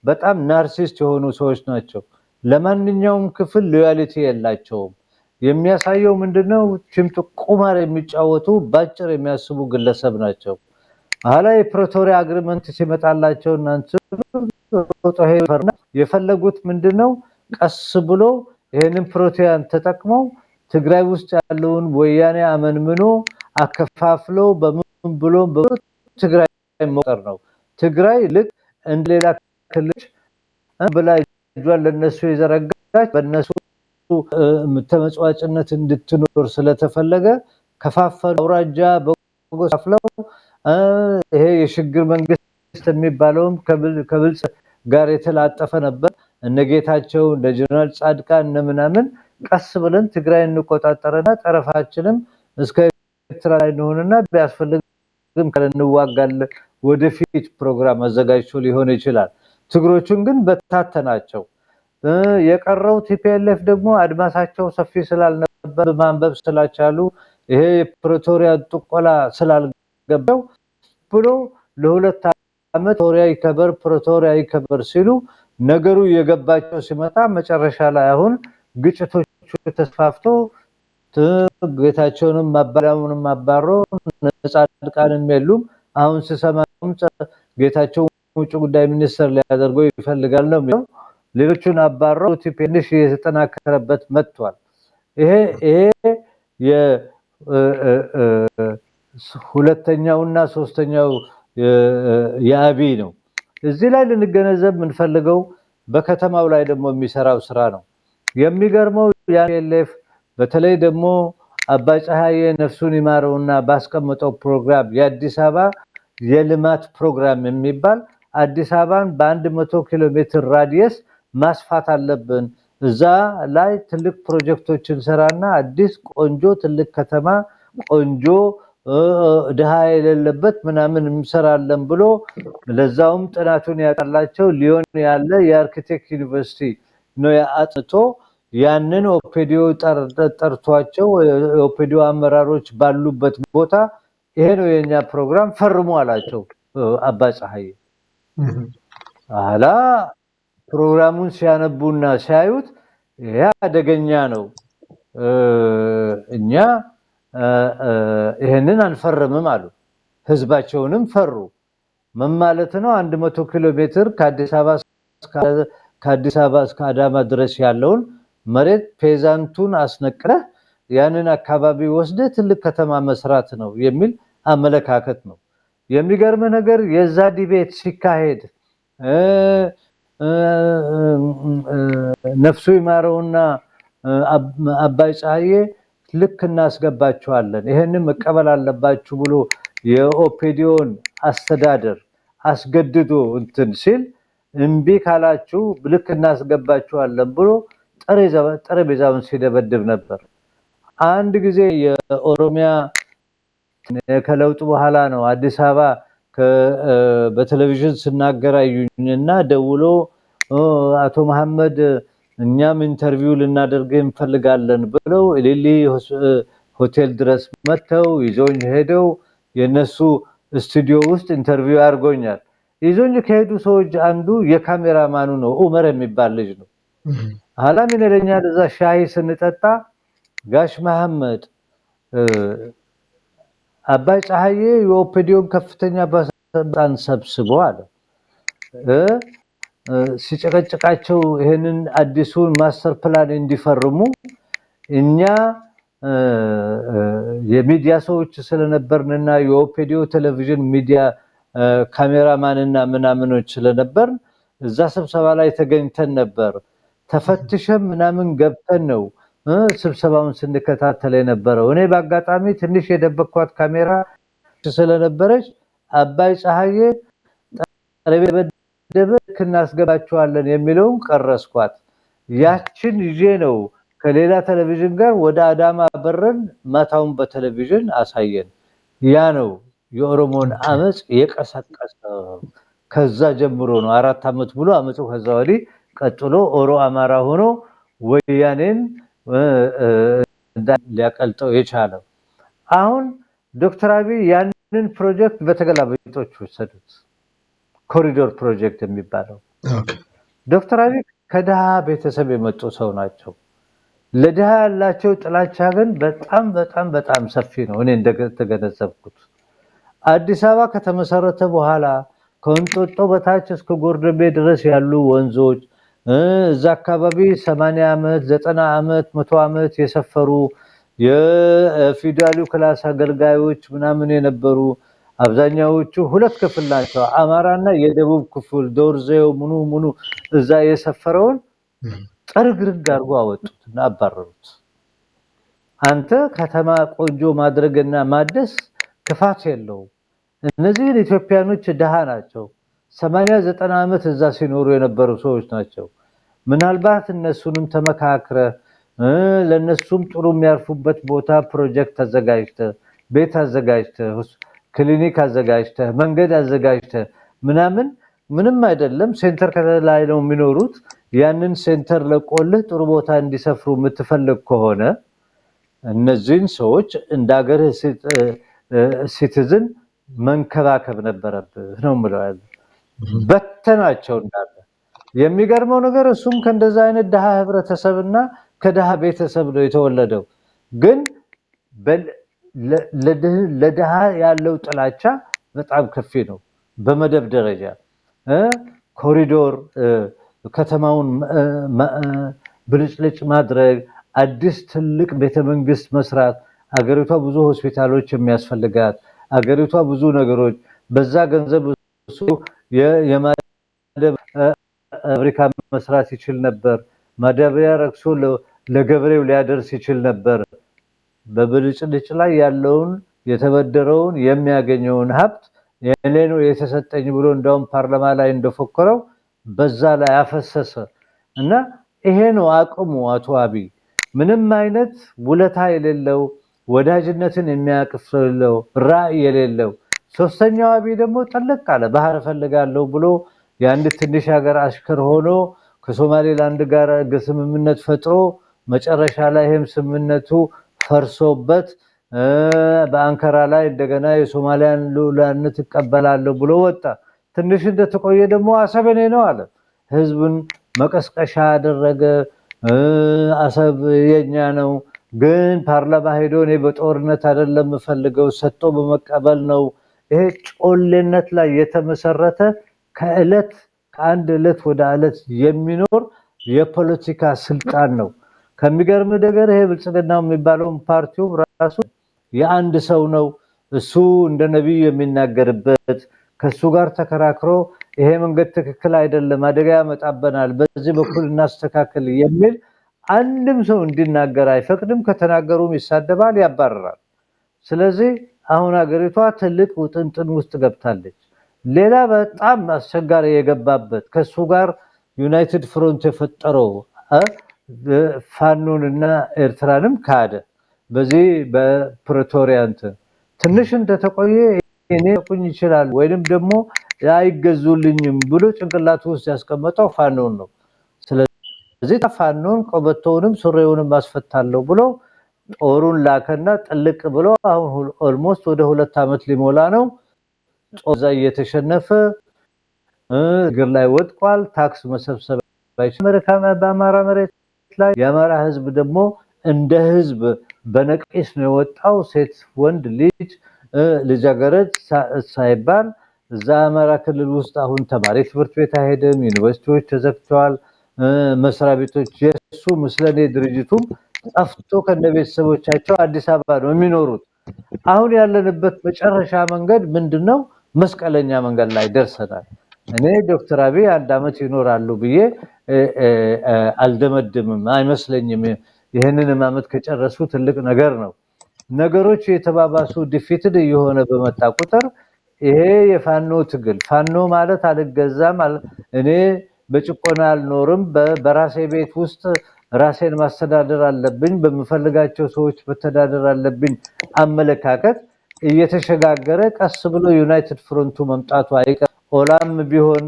በጣም ናርሲስት የሆኑ ሰዎች ናቸው። ለማንኛውም ክፍል ሎያሊቲ የላቸውም። የሚያሳየው ምንድነው ችምጥ ቁማር የሚጫወቱ ባጭር የሚያስቡ ግለሰብ ናቸው። አላ የፕሪቶሪያ አግሪመንት ሲመጣላቸው እናንተ የፈለጉት ምንድነው ቀስ ብሎ ይሄንን ፕሪቶሪያን ተጠቅመው ትግራይ ውስጥ ያለውን ወያኔ አመንምኖ አከፋፍሎ በምን ብሎ ትግራይ መቀር ነው። ትግራይ ልክ እንደሌላ ክልል በላይ ጇን ለነሱ የዘረጋች በነሱ ተመጽዋጭነት እንድትኖር ስለተፈለገ ከፋፈሉ አውራጃ በጎሳፍለው ይሄ የሽግግር መንግስት የሚባለውም ከብልጽ ጋር የተላጠፈ ነበር። እነጌታቸው እንደ ጀነራል ጻድቃን እነምናምን ቀስ ብለን ትግራይ እንቆጣጠረና ጠረፋችንም እስከ ኤርትራ ላይ ነውና ቢያስፈልግም ከነዋጋለን ወደፊት ፕሮግራም አዘጋጅቶ ሊሆን ይችላል። ትግሮቹን ግን በታተናቸው። የቀረው ቲፒኤልኤፍ ደግሞ አድማሳቸው ሰፊ ስላልነበር ማንበብ ስላልቻሉ ይሄ ፕሪቶሪያ ጥቆላ ስላልገባው ብሎ ለ2 አመት ፕሪቶሪያ ይከበር ሲሉ ነገሩ የገባቸው ሲመጣ መጨረሻ ላይ አሁን ግጭቶቹ ተስፋፍተው ጌታቸውንም ማባላሙንም አባሮ ነጻድቃንም የሉም። አሁን ሲሰማም ጌታቸው ውጭ ጉዳይ ሚኒስትር ሊያደርገው ይፈልጋል ነው የሚለው። ሌሎቹን አባሮ ቲፒኤልኤፍ የተጠናከረበት መጥቷል። ይሄ ሁለተኛውና ሶስተኛው የአብይ ነው። እዚህ ላይ ልንገነዘብ የምንፈልገው በከተማው ላይ ደግሞ የሚሰራው ስራ ነው። የሚገርመው የቲፒኤልኤፍ በተለይ ደግሞ አባይ ፀሐዬ ነፍሱን ይማረውና ባስቀመጠው ፕሮግራም የአዲስ አበባ የልማት ፕሮግራም የሚባል አዲስ አበባን በ100 ኪሎ ሜትር ራዲየስ ማስፋት አለብን፣ እዛ ላይ ትልቅ ፕሮጀክቶችን ሰራና አዲስ ቆንጆ ትልቅ ከተማ ቆንጆ ድሃ የሌለበት ምናምን እንሰራለን ብሎ ለዛውም ጥናቱን ያቀላቸው ሊዮን ያለ የአርኪቴክት ዩኒቨርሲቲ ነው ያጥቶ ያንን ኦፔዲዮ ጠርቷቸው ኦፔዲዮ አመራሮች ባሉበት ቦታ ይሄ ነው የኛ ፕሮግራም ፈርሙ አላቸው አባይ ፀሐዬ። አላ ፕሮግራሙን ሲያነቡና ሲያዩት ይሄ አደገኛ ነው፣ እኛ ይሄንን አንፈርምም አሉ። ህዝባቸውንም ፈሩ። ምን ማለት ነው? 100 ኪሎ ሜትር ከአዲስ አበባ እስከ አዳማ ድረስ ያለውን መሬት ፔዛንቱን አስነቅረህ ያንን አካባቢ ወስደ ትልቅ ከተማ መስራት ነው የሚል አመለካከት ነው። የሚገርም ነገር የዛ ዲቤት ሲካሄድ ነፍሱ ይማረውና አባይ ፀሐዬ ልክ እናስገባቸዋለን ይሄንን መቀበል አለባችሁ ብሎ የኦፔዲዮን አስተዳደር አስገድዶ እንትን ሲል እምቢ ካላችሁ ልክ እናስገባቸዋለን ብሎ ጠረጴዛውን ሲደበድብ ነበር። አንድ ጊዜ የኦሮሚያ ከለውጥ በኋላ ነው አዲስ አበባ በቴሌቪዥን ስናገራዩኝና ደውሎ አቶ መሐመድ እኛም ኢንተርቪው ልናደርግ እንፈልጋለን ብለው ሊሊ ሆቴል ድረስ መተው ይዞኝ ሄደው የነሱ ስቱዲዮ ውስጥ ኢንተርቪው አድርጎኛል። ይዞኝ ከሄዱ ሰዎች አንዱ የካሜራማኑ ነው፣ ኡመር የሚባል ልጅ ነው። ሐላም ይነለኛል እዛ ሻይ ስንጠጣ ጋሽ መሐመድ አባይ ፀሐዬ የኦፔዲዮን ከፍተኛ ባለስልጣን ሰብስቦ አለ ሲጨቀጨቃቸው ይሄንን አዲሱን ማስተር ፕላን እንዲፈርሙ እኛ የሚዲያ ሰዎች ስለነበርንና የኦፔዲዮ ቴሌቪዥን ሚዲያ ካሜራማንና ምናምኖች ስለነበር እዛ ስብሰባ ላይ ተገኝተን ነበር። ተፈትሸም ምናምን ገብተን ነው ስብሰባውን ስንከታተል የነበረው። እኔ በአጋጣሚ ትንሽ የደበቅኳት ካሜራ ስለነበረች አባይ ፀሐዬ ጠረጴዛ እናስገባቸዋለን የሚለውን ቀረስኳት። ያችን ይዤ ነው ከሌላ ቴሌቪዥን ጋር ወደ አዳማ በረን ማታውን በቴሌቪዥን አሳየን። ያ ነው የኦሮሞን አመጽ የቀሰቀሰው። ከዛ ጀምሮ ነው 4 አመት ሙሉ አመጹ ከዛ ወዲህ ቀጥሎ ኦሮ አማራ ሆኖ ወያኔን ሊያቀልጠው የቻለው። አሁን ዶክተር አብይ ያንን ፕሮጀክት በተገላቢጦች ወሰዱት። ኮሪዶር ፕሮጀክት የሚባለው ዶክተር አብይ ከድሃ ቤተሰብ የመጡ ሰው ናቸው። ለድሃ ያላቸው ጥላቻ ግን በጣም በጣም በጣም ሰፊ ነው። እኔ እንደተገነዘብኩት አዲስ አበባ ከተመሰረተ በኋላ ከእንጦጦ በታች እስከ ጎርደቤ ድረስ ያሉ ወንዞች እዛ አካባቢ 80 አመት 90 አመት 100 አመት የሰፈሩ የፊውዳሉ ክላስ አገልጋዮች ምናምን የነበሩ አብዛኛዎቹ ሁለት ክፍል ናቸው። አማራና የደቡብ ክፍል ዶርዜው ሙኑ እዛ የሰፈረውን ጥርግርግ አድርጎ አወጡትና አባረሩት። አንተ ከተማ ቆንጆ ማድረግና ማደስ ክፋት የለው። እነዚህ ኢትዮጵያኖች ደሃ ናቸው። 80 90 አመት እዛ ሲኖሩ የነበሩ ሰዎች ናቸው። ምናልባት እነሱንም ተመካክረ ለነሱም ጥሩ የሚያርፉበት ቦታ ፕሮጀክት አዘጋጅተ ቤት አዘጋጅተ ክሊኒክ አዘጋጅተ መንገድ አዘጋጅተ ምንም አይደለም ሴንተር ላይ ነው የሚኖሩት። ያንን ሴንተር ለቆልህ ጥሩ ቦታ እንዲሰፍሩ የምትፈልግ ከሆነ እነዚህን ሰዎች እንደ ሀገር ሲቲዝን መንከባከብ ነበረብህ ነው የምለው። በተናቸው እንዳለ የሚገርመው ነገር እሱም ከእንደዛ አይነት ድሃ ህብረተሰብና ከድሃ ቤተሰብ ነው የተወለደው። ግን ለድሃ ያለው ጥላቻ በጣም ከፍ ነው። በመደብ ደረጃ ኮሪዶር ከተማውን ብልጭልጭ ማድረግ፣ አዲስ ትልቅ ቤተመንግስት መስራት፣ አገሪቷ ብዙ ሆስፒታሎች የሚያስፈልጋት፣ አገሪቷ ብዙ ነገሮች በዛ ገንዘብ እሱ የማደብ ፋብሪካ መስራት ይችል ነበር። ማዳበሪያ ረክሶ ለገበሬው ሊያደርስ ይችል ነበር። በብልጭልጭ ላይ ያለውን የተበደረውን የሚያገኘውን ሀብት የኔ ነው የተሰጠኝ ብሎ እንደውም ፓርላማ ላይ እንደፎከረው በዛ ላይ አፈሰሰ እና ይሄ ነው አቅሙ። አቶ አብይ ምንም አይነት ውለታ የሌለው ወዳጅነትን የሚያቅፍለው ራዕይ የሌለው። ሶስተኛው አብይ ደግሞ ጠለቅ አለ። ባህር ፈልጋለሁ ብሎ የአንድ ትንሽ ሀገር አሽከር ሆኖ ከሶማሌላንድ ጋር ስምምነት ፈጥሮ መጨረሻ ላይ ይሄም ስምምነቱ ፈርሶበት በአንካራ ላይ እንደገና የሶማሊያን ሉዓላዊነት እቀበላለሁ ብሎ ወጣ። ትንሽ እንደተቆየ ደግሞ አሰብ የኔ ነው አለ። ህዝብን መቀስቀሻ አደረገ። አሰብ የኛ ነው፣ ግን ፓርላማ ሄዶ እኔ በጦርነት አይደለም የምፈልገው ሰጥቶ በመቀበል ነው። ይሄ ጮሌነት ላይ የተመሰረተ ከአንድ ዕለት ወደ ዕለት የሚኖር የፖለቲካ ስልጣን ነው። ከሚገርም ነገር ይሄ ብልጽግናው የሚባለው ፓርቲው ራሱ የአንድ ሰው ነው። እሱ እንደ ነብይ የሚናገርበት ከሱ ጋር ተከራክሮ ይሄ መንገድ ትክክል አይደለም፣ አደጋ ያመጣበናል፣ በዚህ በኩል እናስተካክል የሚል አንድም ሰው እንዲናገር አይፈቅድም። ከተናገሩም ይሳደባል፣ ያባረራል። ስለዚህ አሁን ሀገሪቷ ትልቅ ውጥንጥን ውስጥ ገብታለች። ሌላ በጣም አስቸጋሪ የገባበት ከሱ ጋር ዩናይትድ ፍሮንት የፈጠረው ፋኖንና ኤርትራንም ካደ። በዚህ በፕሪቶሪያ ትንሽ እንደተቆየ እኔ ቁኝ ይችላል ወይንም ደግሞ አይገዙልኝም ብሎ ጭንቅላቱ ውስጥ ያስቀመጠው ፋኖን ነው። ስለዚህ ፋኖን ቆበቶውንም ሱሪውንም አስፈታለሁ ብሎ ጦሩን ላከና ጥልቅ ብሎ አሁን ኦልሞስት ወደ 2 ዓመት ሊሞላ ነው። ጦዛ እየተሸነፈ እግር ላይ ወድቋል። ታክስ መሰብሰብ ባይችል በአማራ መሬት ላይ የአማራ ህዝብ ደግሞ እንደ ህዝብ በነቂስ ነው የወጣው። ሴት ወንድ ልጃገረድ ሳይባል እዛ አማራ ክልል ውስጥ አሁን ተማሪ ትምህርት ቤት አይሄድም፣ ዩኒቨርሲቲዎች ተዘግተዋል፣ መስሪያ ቤቶች የሱ ምስለኔ ድርጅቱም ጠፍቶ ከነቤተሰቦቻቸው አዲስ አበባ ነው የሚኖሩት። አሁን ያለንበት መጨረሻ መንገድ ምንድነው? መስቀለኛ መንገድ ላይ ደርሰናል። እኔ ዶክተር አብይ 1 ዓመት ይኖራሉ ብዬ አልደመድምም፣ አይመስለኝም። ይሄንን ዓመት ከጨረሱ ትልቅ ነገር ነው። ነገሮች የተባባሱ ዲፊትድ እየሆነ በመጣ ቁጥር ይሄ የፋኖ ትግል ፋኖ ማለት አልገዛም፣ እኔ በጭቆና አልኖርም፣ በራሴ ቤት ውስጥ ራሴን ማስተዳደር አለብኝ፣ በመፈልጋቸው ሰዎች መተዳደር አለብኝ አመለካከት እየተሸጋገረ ቀስ ብሎ ዩናይትድ ፍሮንቱ መምጣቱ አይቀር። ኦላም ቢሆን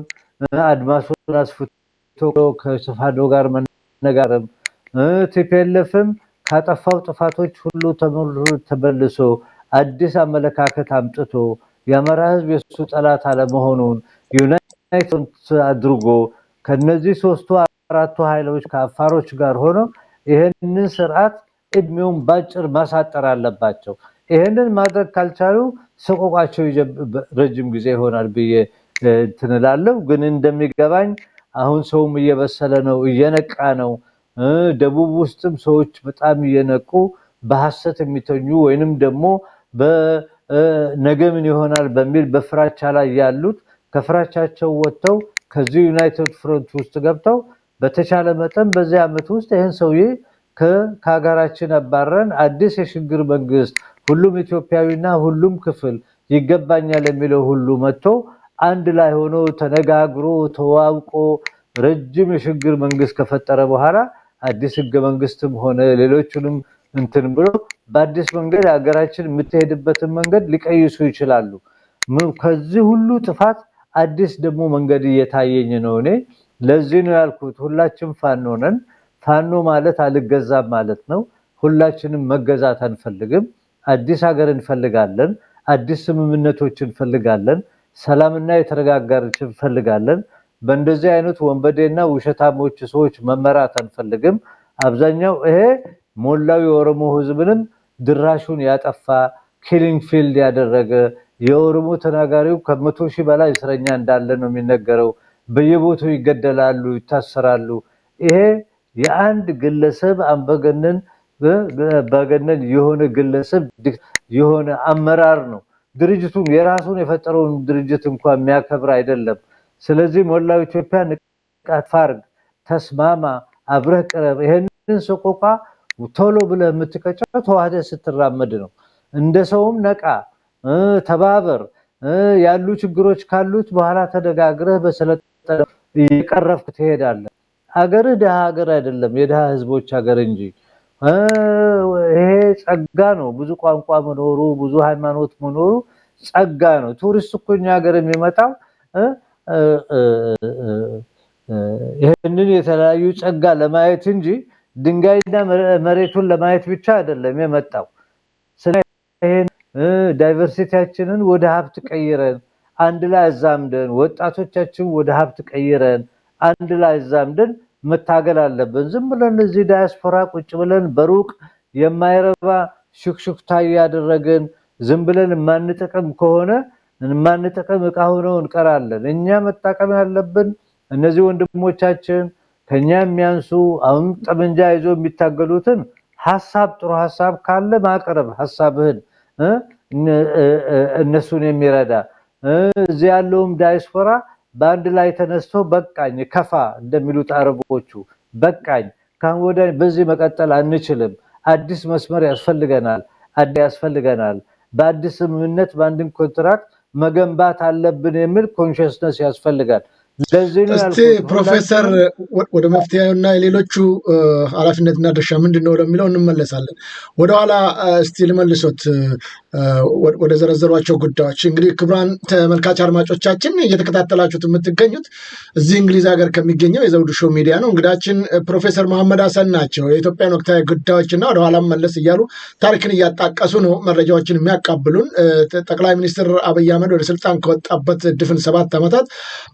አድማሱን አስፍቶ ከስፋዶ ጋር መነጋገር ቲፒኤልኤፍም ካጠፋው ጥፋቶች ሁሉ ተመልሶ አዲስ አመለካከት አምጥቶ የአማራ ህዝብ የሱ ጠላት አለመሆኑን ዩናይትድ አድርጎ ከነዚህ 3-4 ኃይሎች ከአፋሮች ጋር ሆኖ ይሄንን ስርዓት እድሜውን ባጭር ማሳጠር አለባቸው። ይሄንን ማድረግ ካልቻሉ ሰቆቃቸው ረጅም ጊዜ ይሆናል ብዬ እንትንላለሁ። ግን እንደሚገባኝ አሁን ሰውም እየበሰለ ነው፣ እየነቃ ነው። ደቡብ ውስጥም ሰዎች በጣም እየነቁ በሐሰት የሚተኙ ወይንም ደግሞ በነገ ምን ይሆናል በሚል በፍራቻ ላይ ያሉት ከፍራቻቸው ወጥተው ከዚህ ዩናይትድ ፍሮንት ውስጥ ገብተው በተቻለ መጠን በዚህ ዓመት ውስጥ ይሄን ሰውዬ ከሀገራችን አባረን አዲስ የሽግግር መንግስት ሁሉም ኢትዮጵያዊና ሁሉም ክፍል ይገባኛል የሚለው ሁሉ መጥቶ አንድ ላይ ሆኖ ተነጋግሮ ተዋውቆ ረጅም የሽግግር መንግስት ከፈጠረ በኋላ አዲስ ህገ መንግስትም ሆነ ሌሎችንም እንትን ብሎ በአዲስ መንገድ ሀገራችን የምትሄድበትን መንገድ ሊቀይሱ ይችላሉ። ከዚህ ሁሉ ጥፋት አዲስ ደግሞ መንገድ እየታየኝ ነው። እኔ ለዚህ ነው ያልኩት ሁላችን ፋኖ ነን። ፋኖ ማለት አልገዛም ማለት ነው። ሁላችንም መገዛት አንፈልግም። አዲስ ሀገር እንፈልጋለን። አዲስ ስምምነቶችን እንፈልጋለን። ሰላምና የተረጋጋች እንፈልጋለን። በእንደዚህ አይነት ወንበዴና ውሸታሞች ሰዎች መመራት አንፈልግም። አብዛኛው ይሄ ሞላው የኦሮሞ ህዝብንም ድራሹን ያጠፋ ኪሊንግ ፊልድ ያደረገ የኦሮሞ ተናጋሪው ከ100,000 በላይ እስረኛ እንዳለ ነው የሚነገረው። በየቦታው ይገደላሉ፣ ይታሰራሉ። ይሄ የአንድ ግለሰብ አምባገነን የሆነ ግለሰብ የሆነ አመራር ነው። ድርጅቱን የራሱን የፈጠረውን ድርጅት እንኳን የሚያከብር አይደለም። ስለዚህ ሞላው ኢትዮጵያ ንቃት ፋርግ፣ ተስማማ፣ አብረህ ቅረብ። ይሄንን ሰቆቃ ቶሎ ብለህ የምትቀጨው ተዋህደህ ስትራመድ ነው። እንደ ሰውም ነቃ፣ ተባበር፣ ያሉ ችግሮች ካሉት በኋላ ተደጋግረህ በሰለጠነ እየቀረፍክ ትሄዳለህ። አገርህ ደሃ ሀገር አይደለም፣ የደሃ ህዝቦች ሀገር እንጂ። ይሄ ጸጋ ነው። ብዙ ቋንቋ መኖሩ፣ ብዙ ሃይማኖት መኖሩ ጸጋ ነው። ቱሪስት እኮ እኛ ሀገር የሚመጣው ይሄንን የተለያዩ ጸጋ ለማየት እንጂ ድንጋይና መሬቱን ለማየት ብቻ አይደለም የመጣው። ስለዚህ ዳይቨርሲቲያችንን ወደ ሀብት ቀይረን አንድ ላይ አዛምደን፣ ወጣቶቻችን ወደ ሀብት ቀይረን አንድ ላይ አዛምደን መታገል አለብን። ዝም ብለን እዚህ ዳያስፖራ ቁጭ ብለን በሩቅ የማይረባ ሹክሹክታ ያደረገን ዝም ብለን ማንጠቀም ከሆነ ማንጠቀም ዕቃ ሆነው እንቀራለን። እኛ መጣቀም ያለብን እነዚህ ወንድሞቻችን ከኛ የሚያንሱ አሁን ጠመንጃ ይዞ የሚታገሉትን ሐሳብ ጥሩ ሐሳብ ካለ ማቅረብ፣ ሐሳብህን እነሱን የሚረዳ እዚህ ያለውም ዳያስፖራ በአንድ ላይ ተነስቶ በቃኝ ከፋ እንደሚሉት አረቦቹ በቃኝ ካሁን ወዲያ በዚህ መቀጠል አንችልም፣ አዲስ መስመር ያስፈልገናል፣ ያስፈልገናል፣ በአዲስ ስምምነት በአንድን ኮንትራክት መገንባት አለብን የሚል ኮንሽስነስ ያስፈልጋል። እስቲ ፕሮፌሰር ወደ መፍትሄውና የሌሎቹ ኃላፊነትና ድርሻ ምንድነው ለሚለው እንመለሳለን። ወደኋላ እስቲ ልመልሶት ወደ ዘረዘሯቸው ጉዳዮች። እንግዲህ ክቡራን ተመልካች አድማጮቻችን እየተከታተላችሁት የምትገኙት እዚህ እንግሊዝ ሀገር ከሚገኘው የዘውዱ ሾው ሚዲያ ነው። እንግዳችን ፕሮፌሰር መሐመድ ሀሰን ናቸው። የኢትዮጵያን ወቅታዊ ጉዳዮችና ወደኋላም መለስ እያሉ ታሪክን እያጣቀሱ ነው መረጃዎችን የሚያቃብሉን። ጠቅላይ ሚኒስትር አብይ አህመድ ወደ ስልጣን ከወጣበት ድፍን 7 ዓመታት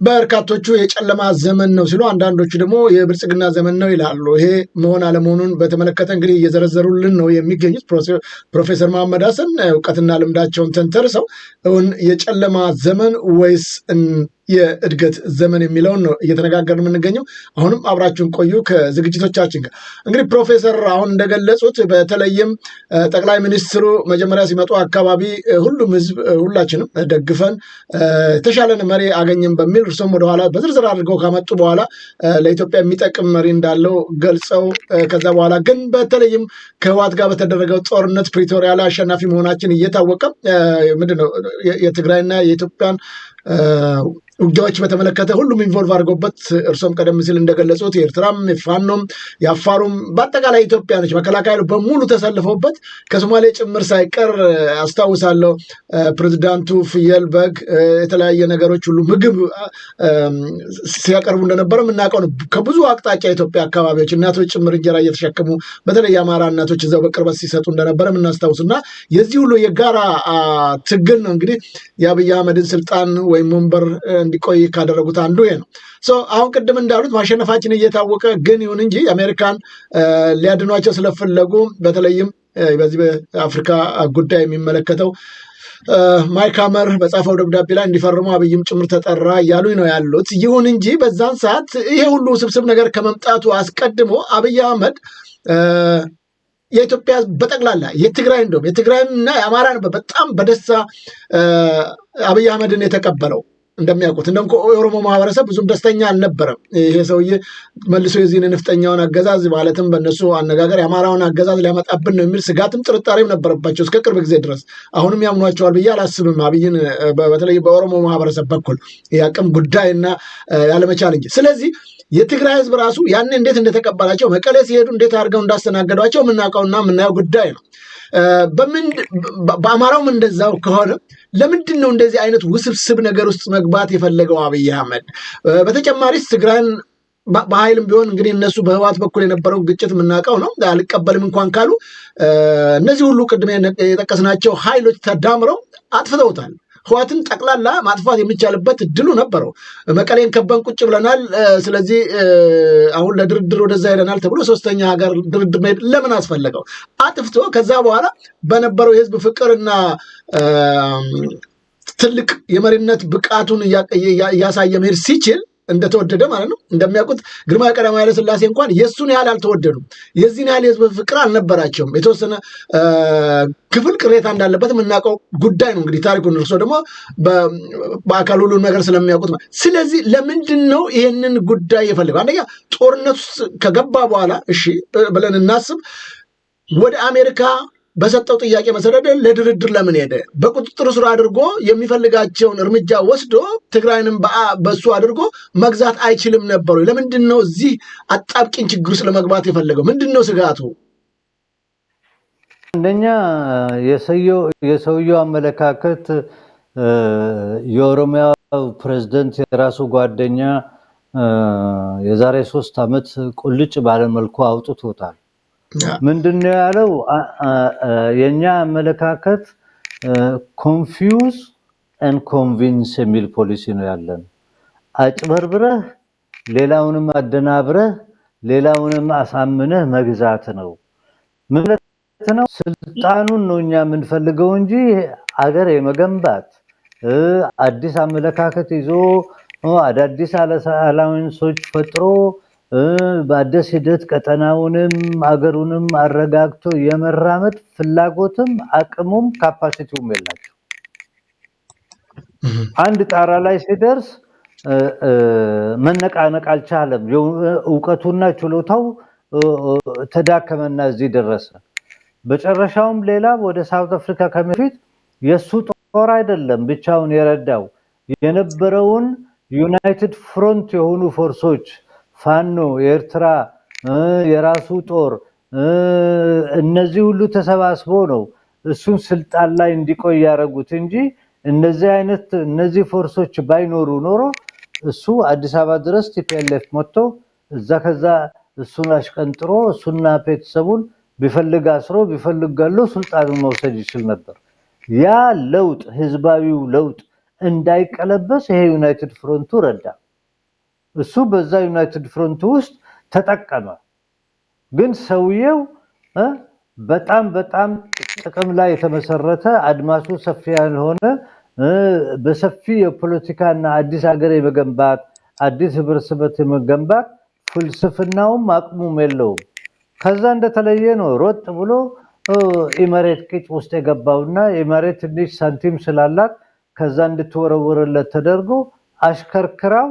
በርካቶቹ የጨለማ ዘመን ነው ሲሉ፣ አንዳንዶቹ ደግሞ የብልጽግና ዘመን ነው ይላሉ። ይሄ መሆን አለመሆኑን በተመለከተ እንግዲህ እየዘረዘሩልን ነው የሚገኙት ፕሮፌሰር መሐመድ ሀሰን እውቀትና ልምዳቸውን ተንተርሰው እውን የጨለማ ዘመን ወይስ የእድገት ዘመን የሚለውን ነው እየተነጋገርን የምንገኘው። አሁንም አብራችሁን ቆዩ ከዝግጅቶቻችን ጋር። እንግዲህ ፕሮፌሰር አሁን እንደገለጹት በተለይም ጠቅላይ ሚኒስትሩ መጀመሪያ ሲመጡ አካባቢ ሁሉም ህዝብ ሁላችንም ደግፈን የተሻለን መሪ አገኘን በሚል እርሶም ወደኋላ በዝርዝር አድርገው ካመጡ በኋላ ለኢትዮጵያ የሚጠቅም መሪ እንዳለው ገልጸው ከዛ በኋላ ግን በተለይም ከህወሓት ጋር በተደረገው ጦርነት ፕሪቶሪያ ላይ አሸናፊ መሆናችን እየታወቀ ምንድነው የትግራይና የኢትዮጵያን ውጊያዎች በተመለከተ ሁሉም ኢንቮልቭ አድርገውበት እርሶም ቀደም ሲል እንደገለጹት የኤርትራም የፋኖም የአፋሩም በአጠቃላይ ኢትዮጵያኖች መከላከያ በሙሉ ተሰልፈውበት ከሶማሌ ጭምር ሳይቀር አስታውሳለሁ። ፕሬዚዳንቱ ፍየል፣ በግ፣ የተለያየ ነገሮች ሁሉ ምግብ ሲያቀርቡ እንደነበረ የምናውቀው ነው። ከብዙ አቅጣጫ የኢትዮጵያ አካባቢዎች እናቶች ጭምር እንጀራ እየተሸከሙ በተለይ የአማራ እናቶች እዛው በቅርበት ሲሰጡ እንደነበረ የምናስታውስ እና የዚህ ሁሉ የጋራ ትግል ነው እንግዲህ የአብይ አህመድን ስልጣን ወይም ወንበር እንዲቆይ ካደረጉት አንዱ ይሄ ነው። አሁን ቅድም እንዳሉት ማሸነፋችን እየታወቀ ግን ይሁን እንጂ አሜሪካን ሊያድኗቸው ስለፈለጉ በተለይም በዚህ በአፍሪካ ጉዳይ የሚመለከተው ማይክ ሀመር በጻፈው ደብዳቤ ላይ እንዲፈርሙ አብይም ጭምር ተጠራ እያሉ ነው ያሉት። ይሁን እንጂ በዛን ሰዓት ይሄ ሁሉ ስብስብ ነገር ከመምጣቱ አስቀድሞ አብይ አህመድ የኢትዮጵያ በጠቅላላ የትግራይ እንደውም የትግራይና የአማራን በጣም በደስታ አብይ አህመድን የተቀበለው እንደሚያውቁት እንደውም የኦሮሞ ማህበረሰብ ብዙም ደስተኛ አልነበረም። ይሄ ሰውዬ መልሶ የዚህን ንፍጠኛውን አገዛዝ ማለትም በእነሱ አነጋገር የአማራውን አገዛዝ ሊያመጣብን ነው የሚል ስጋትም ጥርጣሬም ነበረባቸው እስከ ቅርብ ጊዜ ድረስ። አሁንም ያምኗቸዋል ብዬ አላስብም አብይን በተለይ በኦሮሞ ማህበረሰብ በኩል የአቅም ጉዳይና ያለመቻል እንጂ። ስለዚህ የትግራይ ህዝብ ራሱ ያን እንዴት እንደተቀበላቸው መቀሌ ሲሄዱ እንዴት አድርገው እንዳስተናገዷቸው የምናውቀውና የምናየው ጉዳይ ነው። በአማራውም እንደዛው ከሆነ ለምንድን ነው እንደዚህ አይነት ውስብስብ ነገር ውስጥ መግባት የፈለገው አብይ አህመድ? በተጨማሪስ ትግራይን በኃይልም ቢሆን እንግዲህ እነሱ በህወሓት በኩል የነበረው ግጭት የምናውቀው ነው። አልቀበልም እንኳን ካሉ እነዚህ ሁሉ ቅድም የጠቀስናቸው ኃይሎች ተዳምረው አጥፍተውታል። ህዋትን ጠቅላላ ማጥፋት የሚቻልበት እድሉ ነበረው። መቀሌን ከበን ቁጭ ብለናል፣ ስለዚህ አሁን ለድርድር ወደዛ ሄደናል ተብሎ ሶስተኛ ሀገር ድርድር መሄድ ለምን አስፈለገው? አጥፍቶ ከዛ በኋላ በነበረው የህዝብ ፍቅርና ትልቅ የመሪነት ብቃቱን እያሳየ መሄድ ሲችል እንደተወደደ ማለት ነው። እንደሚያውቁት ግርማዊ ቀዳማዊ ኃይለ ሥላሴ እንኳን የእሱን ያህል አልተወደዱም። የዚህን ያህል የህዝብ ፍቅር አልነበራቸውም። የተወሰነ ክፍል ቅሬታ እንዳለበት የምናውቀው ጉዳይ ነው። እንግዲህ ታሪኩን እርሶ ደግሞ በአካል ሁሉን ነገር ስለሚያውቁት፣ ስለዚህ ለምንድን ነው ይህንን ጉዳይ የፈለገው? አንደኛ ጦርነት ውስጥ ከገባ በኋላ እሺ ብለን እናስብ፣ ወደ አሜሪካ በሰጠው ጥያቄ መሰረት ለድርድር ለምን ሄደ? በቁጥጥር ስር አድርጎ የሚፈልጋቸውን እርምጃ ወስዶ ትግራይንም በሱ አድርጎ መግዛት አይችልም ነበሩ? ለምንድን ነው እዚህ አጣብቂኝ ችግር ውስጥ ለመግባት የፈለገው? ምንድን ነው ስጋቱ? አንደኛ የሰውየው አመለካከት የኦሮሚያው ፕሬዝደንት የራሱ ጓደኛ የዛሬ 3 ዓመት ቁልጭ ባለመልኩ አውጥቶታል። ምንድነው ያለው? የኛ አመለካከት ኮንፊውዝ ኤንድ ኮንቪንስ የሚል ፖሊሲ ነው ያለን። አጭበርብረህ ሌላውንም አደናብረህ ሌላውንም አሳምነህ መግዛት ነው። ምን ነው? ስልጣኑን ነው እኛ የምንፈልገው እንጂ አገር የመገንባት አዲስ አመለካከት ይዞ አዳዲስ አላውንሶች ፈጥሮ በአዲስ ሂደት ቀጠናውንም አገሩንም አረጋግቶ የመራመድ ፍላጎትም አቅሙም ካፓሲቲውም የላቸው። አንድ ጣራ ላይ ሲደርስ መነቃነቅ አልቻለም። እውቀቱና ችሎታው ተዳከመና እዚህ ደረሰ። በጨረሻውም ሌላ ወደ ሳውት አፍሪካ ከመፊት የሱ ጦር አይደለም ብቻውን የረዳው የነበረውን ዩናይትድ ፍሮንት የሆኑ ፎርሶች ፋኖ፣ የኤርትራ የራሱ ጦር እነዚህ ሁሉ ተሰባስበው ነው እሱን ስልጣን ላይ እንዲቆይ ያደረጉት እንጂ እነዚህ ፎርሶች ባይኖሩ ኖሮ እሱ አዲስ አበባ ድረስ ቲፒኤልኤፍ መጥቶ እዛ ከዛ እሱን አሽቀንጥሮ እሱና ቤተሰቡን ቢፈልግ አስሮ ቢፈልግ ገሎ ስልጣኑን መውሰድ ይችል ነበር። ያ ለውጥ ህዝባዊው ለውጥ እንዳይቀለበስ ይሄ ዩናይትድ ፍሮንቱ ረዳ። እሱ በዛ ዩናይትድ ፍሮንት ውስጥ ተጠቀመ። ግን ሰውየው በጣም ጥቅም ላይ የተመሰረተ አድማሱ ሰፊ ያልሆነ በሰፊ የፖለቲካና አዲስ ሀገር የመገንባት አዲስ ህብረተሰብ የመገንባት ፍልስፍናውም አቅሙም የለውም። ከዛ እንደተለየ ነው ሮጥ ብሎ ኢመሬት ቂጭ ውስጥ የገባውና ኢመሬት ትንሽ ሳንቲም ስላላት ከዛ እንድትወረወረለት ተደርጎ አሽከርክራው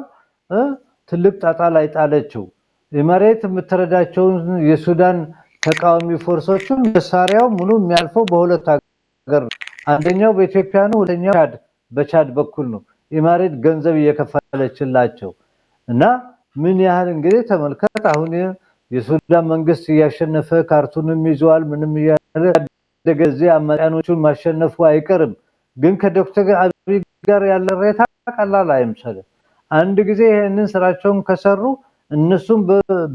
ትልቅ ጣጣ ላይ ጣለችው። ኢመሬት የምትረዳቸውን የሱዳን ተቃዋሚ ፎርሶችን መሳሪያው ሙሉ የሚያልፈው በሁለት ሀገር፣ አንደኛው በኢትዮጵያ ነው፣ ሁለተኛው በቻድ በኩል ነው። ኢመሬት ገንዘብ እየከፈለችላቸው እና ምን ያህል እንግዲህ ተመልከት። አሁን የሱዳን መንግስት እያሸነፈ ካርቱንም ይዟል። ምንም ያደገዚህ አማጽያኖቹን ማሸነፉ አይቀርም። ግን ከዶክተር አብይ ጋር ያለ ሬታ ቀላል አይምሰልም። አንድ ጊዜ ይሄንን ስራቸውን ከሰሩ እነሱም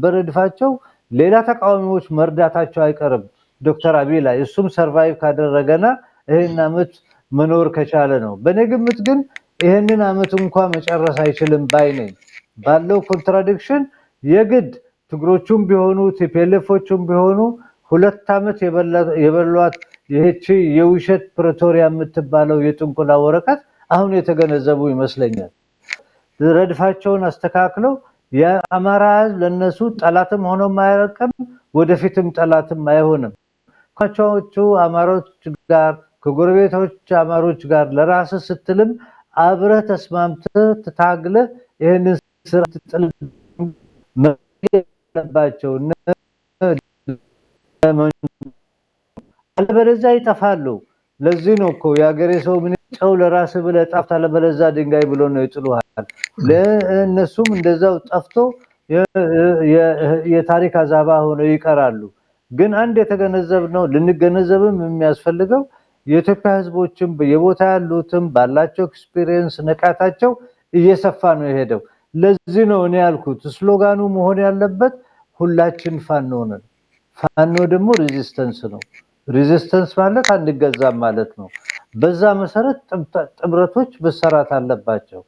በረድፋቸው ሌላ ተቃዋሚዎች መርዳታቸው አይቀርም ዶክተር አብይ ላይ። እሱም ሰርቫይቭ ካደረገና ይሄን አመት መኖር ከቻለ ነው። በኔ ግምት ግን ይሄንን አመት እንኳን መጨረስ አይችልም ባይነኝ። ባለው ኮንትራዲክሽን የግድ ትግሮቹም ቢሆኑ ቲፒኤልኤፎቹም ቢሆኑ 2 አመት የበሏት ይህቺ የውሸት ፕሪቶሪያ የምትባለው የጥንቆላ ወረቀት አሁን የተገነዘቡ ይመስለኛል። ረድፋቸውን አስተካክለው የአማራ ህዝብ ለነሱ ጠላትም ሆኖ ማይረቀም ወደፊትም ጠላትም አይሆንም። ከቻዎቹ አማሮች ጋር ከጎረቤቶች አማሮች ጋር ለራስ ስትልም አብረህ ተስማምተህ ተታግለህ ይሄንን ስራ ትጥል መባቸው አለበለዚያ ይጠፋሉ። ለዚህ ነው እኮ የሀገሬ ሰው ምን ጨው ለራስ ብለህ ጠፍታ አለበለዚያ ድንጋይ ብሎ ነው ይጥሉሃል። ለእነሱም እንደዛው ጠፍቶ የታሪክ አዛባ ሆነው ይቀራሉ። ግን አንድ የተገነዘብነው ልንገነዘብም የሚያስፈልገው የኢትዮጵያ ህዝቦችም በየቦታ ያሉትም ባላቸው ኤክስፒሪየንስ ንቃታቸው እየሰፋ ነው የሄደው። ለዚህ ነው እኔ ያልኩት ስሎጋኑ መሆን ያለበት ሁላችን ፋኖ ነን። ፋኖ ደግሞ ሬዚስተንስ ነው። ሬዚስተንስ ማለት አንገዛም ማለት ነው። በዛ መሰረት ጥምረቶች መሰራት አለባቸው።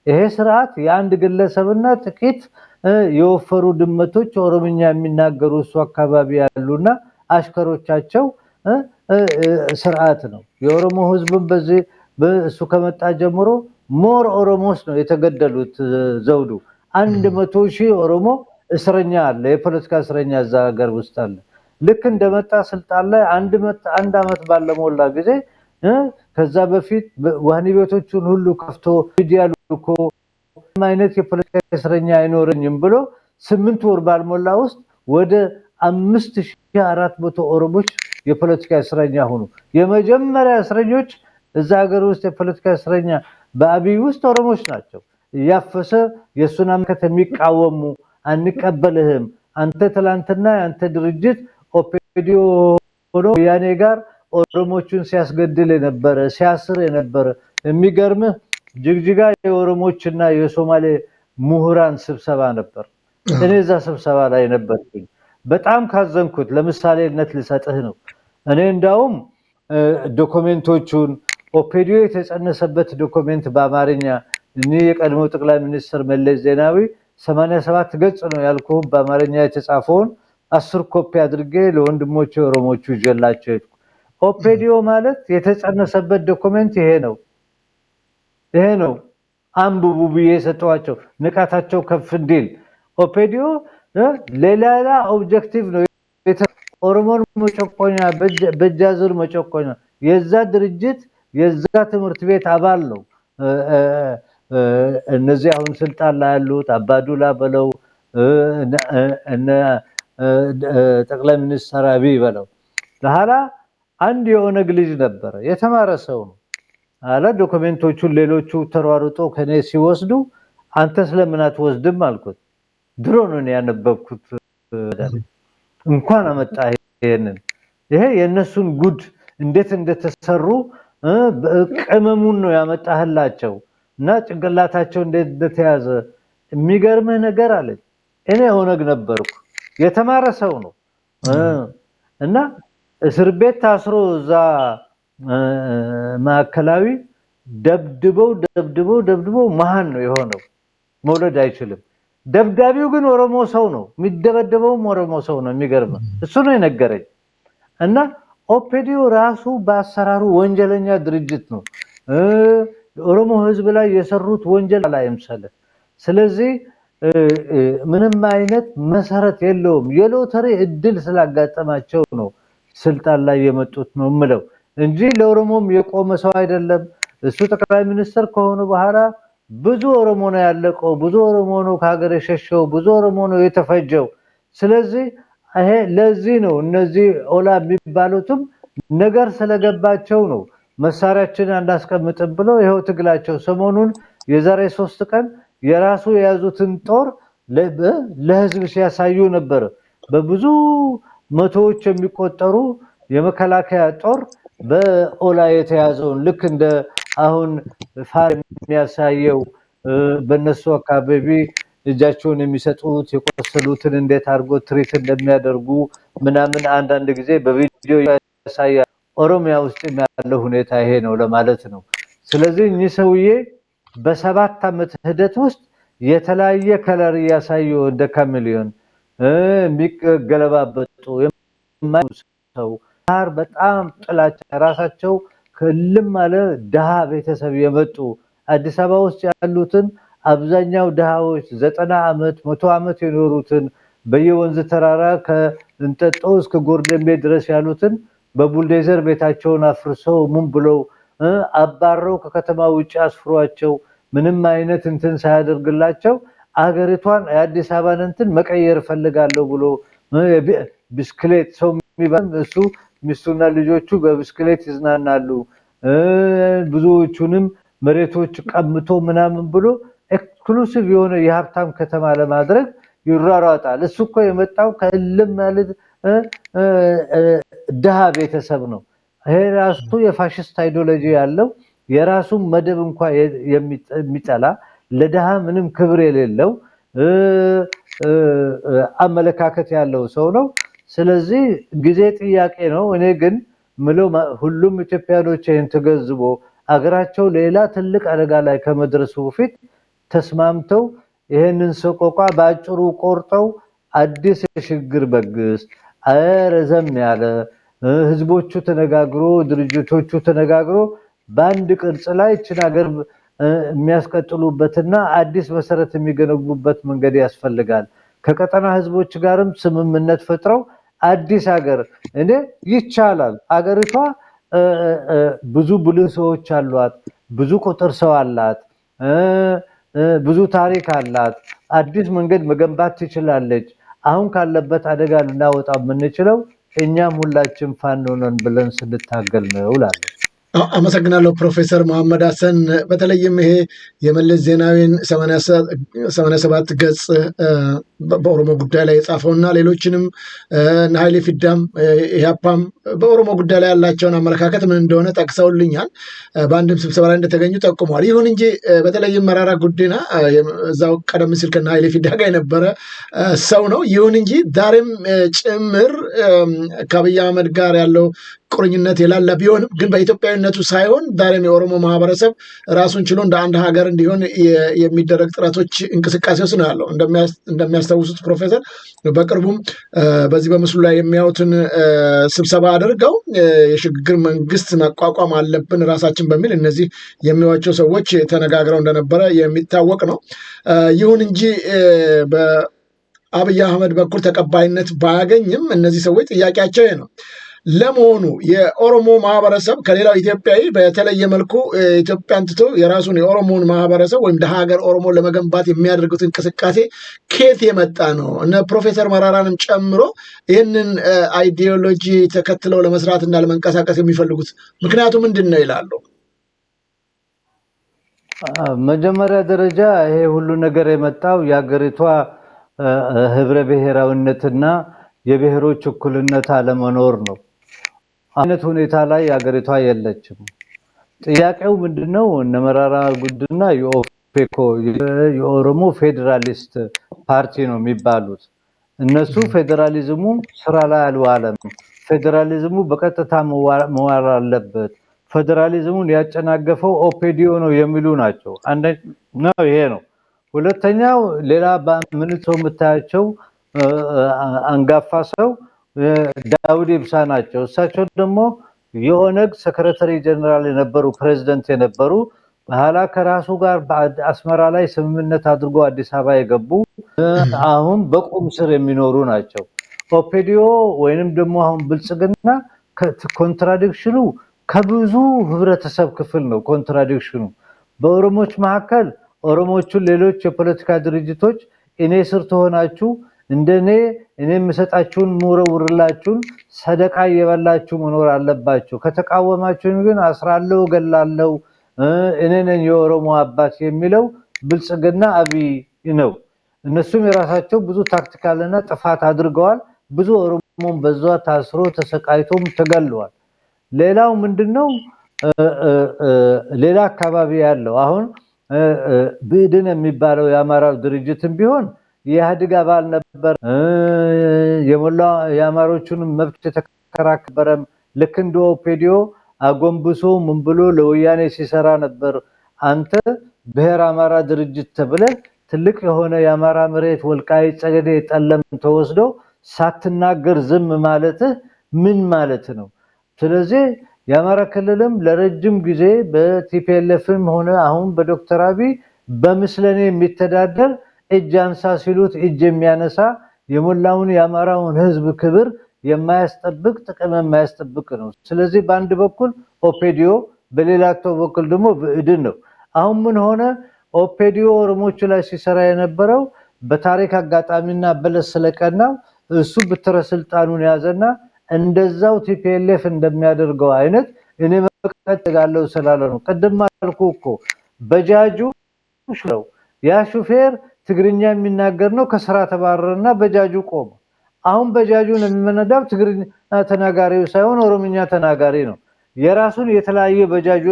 ይሄ ስርዓት የአንድ ግለሰብና ጥቂት የወፈሩ ድመቶች ኦሮምኛ የሚናገሩ እሱ አካባቢ ያሉና አሽከሮቻቸው ስርዓት ነው። የኦሮሞ ህዝብም በዚህ እሱ ከመጣ ጀምሮ ሞር ኦሮሞስ ነው የተገደሉት። ዘውዱ 100,000 ኦሮሞ እስረኛ አለ፣ የፖለቲካ እስረኛ እዛ ሀገር ውስጥ አለ። ልክ እንደመጣ ስልጣን ላይ አንድ አመት ባለሞላ ጊዜ ከዛ በፊት ወህኒ ቤቶቹን ሁሉ ከፍቶ ሚዲያ ልኮ አይነት የፖለቲካ እስረኛ አይኖርኝም ብሎ 8 ወር ባልሞላ ውስጥ ወደ 5400 ኦሮሞች የፖለቲካ እስረኛ ሆኑ። የመጀመሪያ እስረኞች እዛ ሀገር ውስጥ የፖለቲካ እስረኛ በአብይ ውስጥ ኦሮሞች ናቸው። ያፈሰ የሱን አመለካከት የሚቃወሙ አንቀበልህም፣ አንተ ትላንትና አንተ ድርጅት ኦፔዲዮ ሆኖ ያኔ ጋር ኦሮሞቹን ሲያስገድል የነበረ ሲያስር የነበረ የሚገርምህ ጅግጅጋ የኦሮሞችና የሶማሌ ምሁራን ስብሰባ ነበር። እኔ እዛ ስብሰባ ላይ ነበርኩኝ። በጣም ካዘንኩት ለምሳሌነት ልሰጥህ ነው። እኔ እንዳውም ዶክመንቶቹን ኦፔዲዮ የተጸነሰበት ዶክመንት በአማርኛ እኔ የቀድሞ ጠቅላይ ሚኒስትር መለስ ዜናዊ 87 ገጽ ነው ያልኩህ በአማርኛ የተጻፈውን 10 ኮፒ አድርጌ ለወንድሞቼ ኦሮሞቹ ይዤላቸው ሄድኩ። ኦፔዲዮ ማለት የተጸነሰበት ዶክመንት ይሄ ነው አንብቡ ብዬ ሰጠዋቸው፣ ንቃታቸው ከፍ እንዲል። ኦፔዲዮ ሌላ ኦብጀክቲቭ ነው፣ ኦሮሞን መጨቆኛ በጃዝር መጨቆኛ። የዛ ድርጅት የዛ ትምህርት ቤት አባል ነው። እነዚህ አሁን ስልጣን ላይ ያሉት አባዱላ በለው እነ ጠቅላይ ሚኒስትር አብይ በለው ለኋላ አንድ የኦነግ ልጅ ነበረ፣ የተማረ ሰው ነው አለ። ዶክመንቶቹን ሌሎቹ ተሯሩጦ ከኔ ሲወስዱ አንተ ስለምን አትወስድም አልኩት። ድሮ ነው ያነበብኩት። እንኳን አመጣ ይሄንን ይሄ የነሱን ጉድ እንዴት እንደተሰሩ ቅመሙን ነው ያመጣህላቸው እና ጭንቅላታቸው እንዴት እንደተያዘ የሚገርምህ ነገር አለ። እኔ ኦነግ ነበርኩ፣ የተማረ ሰው ነው እና እስር ቤት ታስሮ እዛ ማዕከላዊ ደብድበው መሃን ነው የሆነው። መውለድ አይችልም። ደብዳቢው ግን ኦሮሞ ሰው ነው፣ የሚደበደበውም ኦሮሞ ሰው ነው። የሚገርምህ እሱ ነው የነገረኝ። እና ኦፔዲዮ ራሱ በአሰራሩ ወንጀለኛ ድርጅት ነው። ኦሮሞ ህዝብ ላይ የሰሩት ወንጀል ላይ አይምሰል። ስለዚህ ምንም አይነት መሰረት የለውም። የሎተሪ እድል ስላጋጠማቸው ነው ስልጣን ላይ የመጡት ነው የምለው እንጂ ለኦሮሞም የቆመ ሰው አይደለም። እሱ ጠቅላይ ሚኒስትር ከሆኑ በኋላ ብዙ ኦሮሞ ነው ያለቀው፣ ብዙ ኦሮሞ ነው ከሀገር የሸሸው፣ ብዙ ኦሮሞ ነው የተፈጀው። ስለዚህ ይሄ ለዚህ ነው እነዚህ ኦላ የሚባሉትም ነገር ስለገባቸው ነው መሳሪያችን አናስቀምጥም ብለው ይሄው ትግላቸው። ሰሞኑን የዛሬ 3 ቀን የራሱ የያዙትን ጦር ለህዝብ ሲያሳዩ ነበር። በብዙ መቶዎች የሚቆጠሩ የመከላከያ ጦር በኦላ የተያዘውን ልክ እንደ አሁን ፋር የሚያሳየው በነሱ አካባቢ እጃቸውን የሚሰጡት የቆሰሉትን እንዴት አድርጎ ትሪት እንደሚያደርጉ ምናምን አንዳንድ ጊዜ በቪዲዮ ያሳያል። ኦሮሚያ ውስጥ ያለው ሁኔታ ይሄ ነው ለማለት ነው። ስለዚህ እኚህ ሰውዬ በ7 ዓመት ሂደት ውስጥ የተለያየ ከለር ያሳዩ እንደ ካሜሊዮን የሚገለባበጡ የማይሰው በጣም ጥላቻ ራሳቸው ከልም ማለት ደሃ ቤተሰብ የመጡ አዲስ አበባ ውስጥ ያሉትን አብዛኛው ደሃዎች 90 ዓመት 100 ዓመት የኖሩትን በየወንዝ ተራራ ከእንጠጦ እስከ ጎርደሜ ድረስ ያሉትን በቡልዴዘር ቤታቸውን አፍርሰው ምን ብለው አባረው ከከተማ ውጭ አስፍሯቸው ምንም አይነት እንትን ሳያደርግላቸው አገሪቷን የአዲስ አበባን እንትን መቀየር ፈልጋለሁ ብሎ ብስክሌት ሰው የሚባል እሱ ሚስቱና ልጆቹ በብስክሌት ይዝናናሉ። ብዙዎቹንም መሬቶች ቀምቶ ምናምን ብሎ ኤክስክሉሲቭ የሆነ የሀብታም ከተማ ለማድረግ ይራራጣል። እሱ እኮ የመጣው ከእልም ማለት ደሃ ቤተሰብ ነው። ይሄ ራሱ የፋሽስት አይዲዮሎጂ ያለው የራሱ መደብ እንኳን የሚጠላ ለደሃ ምንም ክብር የሌለው አመለካከት ያለው ሰው ነው። ስለዚህ ጊዜ ጥያቄ ነው። እኔ ግን ምለው ሁሉም ኢትዮጵያኖች ይህን ተገንዝቦ አገራቸው ሌላ ትልቅ አደጋ ላይ ከመድረሱ በፊት ተስማምተው ይህንን ሰቆቃ ባጭሩ ቆርጠው አዲስ የሽግግር መንግስት ረዘም ያለ ህዝቦቹ ተነጋግሮ ድርጅቶቹ ተነጋግሮ በአንድ ቅርጽ ላይ እችን ሀገር የሚያስቀጥሉበትና አዲስ መሰረት የሚገነቡበት መንገድ ያስፈልጋል። ከቀጠና ህዝቦች ጋርም ስምምነት ፈጥረው አዲስ ሀገር እኔ ይቻላል። አገሪቷ ብዙ ብልህ ሰዎች አሏት፣ ብዙ ቁጥር ሰው አላት፣ ብዙ ታሪክ አላት። አዲስ መንገድ መገንባት ትችላለች። አሁን ካለበት አደጋ ልናወጣ የምንችለው እኛም ሁላችን ፋኖ ነን ብለን ስንታገል ነው እላለሁ። አመሰግናለሁ ፕሮፌሰር መሐመድ ሀሰን። በተለይም ይሄ የመለስ ዜናዊን 87 ገጽ በኦሮሞ ጉዳይ ላይ የጻፈውና ሌሎችንም ኃይሌ ፊዳም ኢህአፓም በኦሮሞ ጉዳይ ላይ ያላቸውን አመለካከት ምን እንደሆነ ጠቅሰውልኛል። በአንድም ስብሰባ ላይ እንደተገኙ ጠቁመዋል። ይሁን እንጂ በተለይም መራራ ጉዲና እዛው ቀደም ሲል ከና ኃይሌ ፊዳ ጋር የነበረ ሰው ነው። ይሁን እንጂ ዛሬም ጭምር ከአብይ አህመድ ጋር ያለው ቁርኝነት የላላ ቢሆንም ግን በኢትዮጵያዊነቱ ሳይሆን ዛሬም የኦሮሞ ማህበረሰብ ራሱን ችሎ እንደ አንድ ሀገር እንዲሆን የሚደረግ ጥረቶች እንቅስቃሴ ውስጥ ነው ያለው። እንደሚያስታውሱት ፕሮፌሰር በቅርቡም በዚህ በምስሉ ላይ የሚያዩትን ስብሰባ አድርገው የሽግግር መንግስት ማቋቋም አለብን ራሳችን በሚል እነዚህ የሚዋቸው ሰዎች ተነጋግረው እንደነበረ የሚታወቅ ነው። ይሁን እንጂ በአብይ አህመድ በኩል ተቀባይነት ባያገኝም እነዚህ ሰዎች ጥያቄያቸው ነው። ለመሆኑ የኦሮሞ ማህበረሰብ ከሌላው ኢትዮጵያዊ በተለየ መልኩ ኢትዮጵያን ትቶ የራሱን የኦሮሞን ማህበረሰብ ወይም ሀገር ኦሮሞ ለመገንባት የሚያደርጉት እንቅስቃሴ ከየት የመጣ ነው? እነ ፕሮፌሰር መራራንም ጨምሮ ይህንን አይዲዮሎጂ ተከትለው ለመስራት እና ለመንቀሳቀስ የሚፈልጉት ምክንያቱ ምንድን ነው ይላሉ? መጀመሪያ ደረጃ ይሄ ሁሉ ነገር የመጣው የሀገሪቷ ህብረ ብሔራዊነትና የብሔሮች እኩልነት አለመኖር ነው። አይነት ሁኔታ ላይ ሀገሪቷ የለችም። ጥያቄው ምንድነው? እነ መራራ ጉዲና የኦፌኮ የኦሮሞ ፌዴራሊስት ፓርቲ ነው የሚባሉት። እነሱ ፌዴራሊዝሙ ስራ ላይ አልዋለም፣ ፌዴራሊዝሙ በቀጥታ መዋል አለበት፣ ፌዴራሊዝሙን ያጨናገፈው ኦፔዲዮ ነው የሚሉ ናቸው። አንደኛው ይሄ ነው። ሁለተኛው ሌላ ምን ሰው የምታያቸው አንጋፋ ሰው ዳውድ ኢብሳ ናቸው። እሳቸው ደግሞ የኦነግ ሴክሬታሪ ጀነራል የነበሩ ፕሬዝዳንት የነበሩ በኋላ ከራሱ ጋር አስመራ ላይ ስምምነት አድርጎ አዲስ አበባ የገቡ አሁን በቁም ስር የሚኖሩ ናቸው። ኦፔዲዮ ወይንም ደግሞ አሁን ብልጽግና ኮንትራዲክሽኑ ከብዙ ህብረተሰብ ክፍል ነው። ኮንትራዲክሽኑ በኦሮሞች መካከል ኦሮሞቹን ሌሎች የፖለቲካ ድርጅቶች እኔ ስር ተሆናችሁ እንደኔ እኔ የምሰጣችሁን ሙረውርላችሁን ሰደቃ እየበላችሁ መኖር አለባችሁ፣ ከተቃወማችሁን ግን አስራለሁ ገላለሁ እኔ ነኝ የኦሮሞ አባት የሚለው ብልጽግና አብይ ነው። እነሱም የራሳቸው ብዙ ታክቲካልና ጥፋት አድርገዋል። ብዙ ኦሮሞን በዛ ታስሮ ተሰቃይቶም ተገለዋል። ሌላው ምንድነው? ሌላ አካባቢ ያለው አሁን ብድን የሚባለው የአማራው ድርጅትም ቢሆን የኢህአዴግ አባል ነበር። የሞላ የአማሮቹን መብት ተከራከረም። ልክ እንደ ኦፔዲዮ አጎንብሶ ምን ብሎ ለወያኔ ሲሰራ ነበር። አንተ ብሔር አማራ ድርጅት ተብለ ትልቅ የሆነ የአማራ መሬት ወልቃይት ጸገዴ ጠለም ተወስዶ ሳትናገር ዝም ማለት ምን ማለት ነው? ስለዚህ የአማራ ክልልም ለረጅም ጊዜ በቲፒኤልኤፍም ሆነ አሁን በዶክተር አብይ በምስለኔ የሚተዳደር እጅ አንሳ ሲሉት እጅ የሚያነሳ የሞላውን የአማራውን ህዝብ ክብር የማያስጠብቅ ጥቅም የማያስጠብቅ ነው። ስለዚህ በአንድ በኩል ኦፔዲዮ በሌላ በኩል ደግሞ ብእድን ነው። አሁን ምን ሆነ? ኦፔዲዮ ኦሮሞቹ ላይ ሲሰራ የነበረው በታሪክ አጋጣሚና በለስ ስለቀናው እሱ ብትረ ስልጣኑን ያዘና እንደዛው ቲፒኤልኤፍ እንደሚያደርገው አይነት እኔ መቀጠጋለው ስላለ ነው። ቀደም አልኩ እኮ በጃጁ ነው ያ ሹፌር ትግርኛ የሚናገር ነው። ከስራ ተባረረና በጃጁ ቆመ። አሁን በጃጁን የሚመነዳው ትግርኛ ተናጋሪው ሳይሆን ኦሮምኛ ተናጋሪ ነው። የራሱን የተለያየ በጃጁ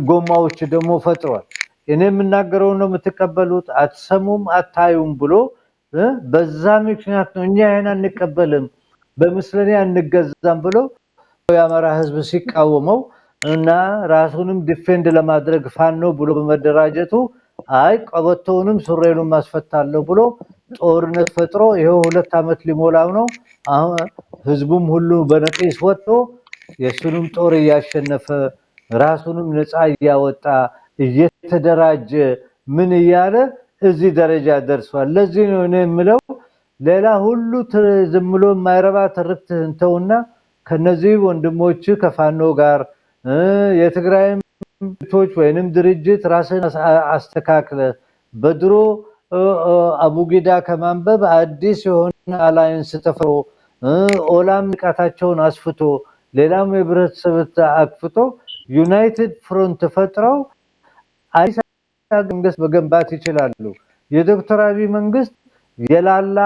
ጎማዎች ደግሞ ፈጥሯል። እኔ የምናገረው ነው የምትቀበሉት፣ አትሰሙም አታዩም ብሎ በዛ ምክንያት ነው እኛ ይሄን አንቀበልም በምስለኔ አንገዛም ብሎ የአማራ ህዝብ ሲቃወመው እና ራሱንም ዲፌንድ ለማድረግ ፋኖ ብሎ በመደራጀቱ አይ ቀበቶውንም ሱሬኑም ማስፈታለሁ ብሎ ጦርነት ፈጥሮ ይሄው 2 ዓመት ሊሞላው ነው። አሁን ህዝቡም ሁሉ በነቂስ ወጥቶ የሱንም ጦር ያሸነፈ ራሱንም ነፃ ያወጣ እየተደራጀ ምን ያለ እዚህ ደረጃ ደርሷል። ለዚህ ነው እኔ የምለው ሌላ ሁሉ ዝም ብሎ የማይረባ ትርክት እንተውና ከነዚህ ወንድሞች ከፋኖ ጋር የትግራይ ቶች ወይንም ድርጅት ራስን አስተካክለ በድሮ አቡጊዳ ከማንበብ አዲስ የሆነ አላይንስ ተፈጥሮ ኦላም ንቃታቸውን አስፍቶ ሌላም የህብረተሰብ አክፍቶ ዩናይትድ ፍሮንት ፈጥረው አዲስ መንግስት መገንባት ይችላሉ። የዶክተር አብይ መንግስት የላላ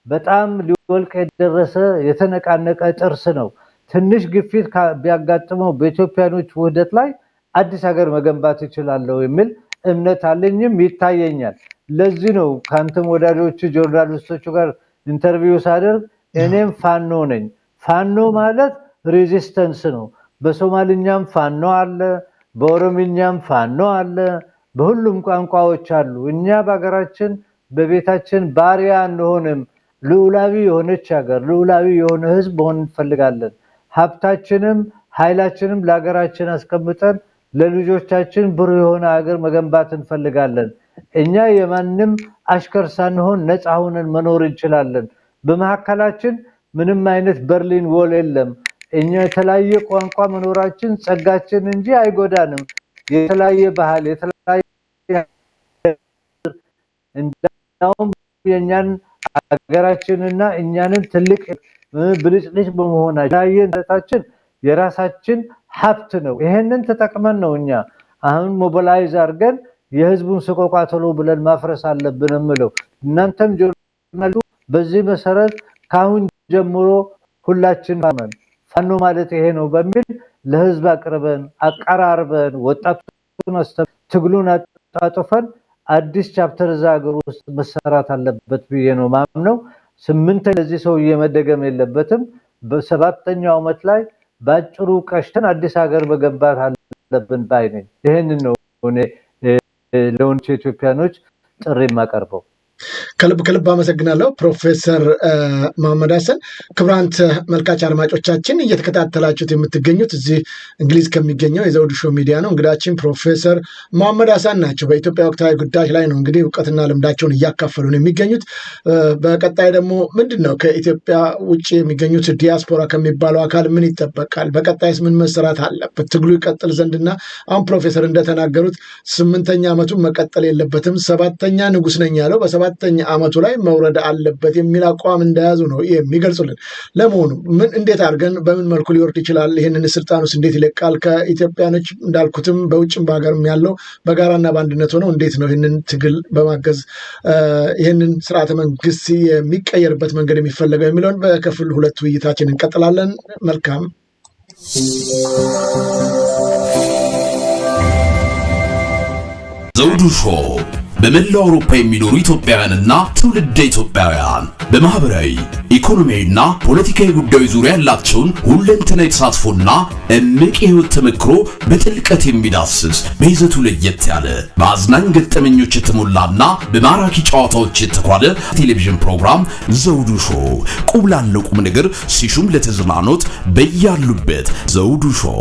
በጣም ሊወልቅ የደረሰ የተነቃነቀ ጥርስ ነው። ትንሽ ግፊት ቢያጋጥመው በኢትዮጵያኖች ውህደት ላይ አዲስ ሀገር መገንባት ይችላል የሚል እምነት አለኝም ይታየኛል። ለዚህ ነው ካንተም ወዳጆች ጆርናሊስቶቹ ጋር ኢንተርቪው ሳደርግ እኔም ፋኖ ነኝ። ፋኖ ማለት ሬዚስተንስ ነው። በሶማሊኛም ፋኖ አለ፣ በኦሮምኛም ፋኖ አለ፣ በሁሉም ቋንቋዎች አሉ። እኛ በሀገራችን በቤታችን ባሪያ አንሆንም። ልዑላዊ የሆነች ሀገር ልዑላዊ የሆነ ህዝብ መሆን እንፈልጋለን። ሀብታችንም ኃይላችንም ለሀገራችን አስቀምጠን ለልጆቻችን ብሩህ የሆነ ሀገር መገንባት እንፈልጋለን። እኛ የማንም አሽከር ሳንሆን ነፃ ሆነን መኖር እንችላለን። በመሐከላችን ምንም አይነት በርሊን ዎል የለም። እኛ የተለያየ ቋንቋ መኖራችን ጸጋችን እንጂ አይጎዳንም። የተለያየ ባህል የተለያየ እንደውም የኛን ሀገራችንና እኛንን ትልቅ ብልጭልጭ በመሆናችን የራሳችን ሀብት ነው። ይሄንን ተጠቅመን ነው እኛ አሁን ሞቢላይዝ አድርገን የህዝቡን ሰቆቃ ቶሎ ብለን ማፍረስ አለብን እምለው። እናንተም ጆርናሉ በዚህ መሰረት ካሁን ጀምሮ ሁላችን ፋኖ ማለት ይሄ ነው በሚል ለህዝብ አቀራርበን ወጣቱን ትግሉን አጣጥፈን አዲስ ቻፕተር ዛገር ውስጥ መሰራት አለበት ብዬ ነው ማምነው። 8 ለዚህ ሰው እየመደገም የለበትም። በ7ኛው ዓመት ላይ ባጭሩ ቀሽተን አዲስ ሀገር መገንባት አለብን ባይ ነኝ። ይሄንን ነው እኔ ለወንጭ ኢትዮጵያኖች ጥሪ ማቀርበው። ከልብ አመሰግናለሁ ፕሮፌሰር መሐመድ ሐሰን። ክቡራን ተመልካች አድማጮቻችን እየተከታተላችሁት የምትገኙት እዚህ እንግሊዝ ከሚገኘው የዘውዱ ሾው ሚዲያ ነው። እንግዳችን ፕሮፌሰር መሐመድ ሐሰን ናቸው። በኢትዮጵያ ወቅታዊ ጉዳዮች ላይ ነው እንግዲህ እውቀትና ልምዳቸውን እያካፈሉ ነው የሚገኙት። በቀጣይ ደግሞ ምንድነው ከኢትዮጵያ ውጭ የሚገኙት ዲያስፖራ ከሚባለው አካል ምን ይጠበቃል? በቀጣይስ ምን መሰራት አለበት? ትግሉ ይቀጥል ዘንድና አሁን ፕሮፌሰር እንደተናገሩት 8ኛ ዓመቱን መቀጠል የለበትም 7ኛ ንጉስ ነኝ ያለው በ7ኛ ዓመቱ ላይ መውረድ አለበት የሚል አቋም እንደያዙ ነው የሚገልጹልን። ለመሆኑ እንዴት አድርገን በምን መልኩ ሊወርድ ይችላል? ይህንን ስልጣኑስ እንዴት ይለቃል? ከኢትዮጵያኖች እንዳልኩትም በውጭም በሀገርም ያለው በጋራና በአንድነት ሆነው እንዴት ነው ይህንን ትግል በማገዝ ይህንን ስርዓተ መንግስት የሚቀየርበት መንገድ የሚፈለገው የሚለውን በክፍል 2 ውይይታችን እንቀጥላለን። መልካም ዘውዱ ሾው በመላው አውሮፓ የሚኖሩ ኢትዮጵያውያንና ትውልደ ኢትዮጵያውያን በማህበራዊ ኢኮኖሚያዊና ፖለቲካዊ ጉዳዮች ዙሪያ ያላቸውን ሁለንተናዊ ተሳትፎና እምቅ የህይወት ተመክሮ በጥልቀት የሚዳስስ በይዘቱ ለየት ያለ በአዝናኝ ገጠመኞች የተሞላና በማራኪ ጨዋታዎች የተኳለ ቴሌቪዥን ፕሮግራም ዘውዱ ሾው። ቁም ላለው ቁም ነገር ሲሹም ለተዝናኖት በያሉበት ዘውዱ ሾው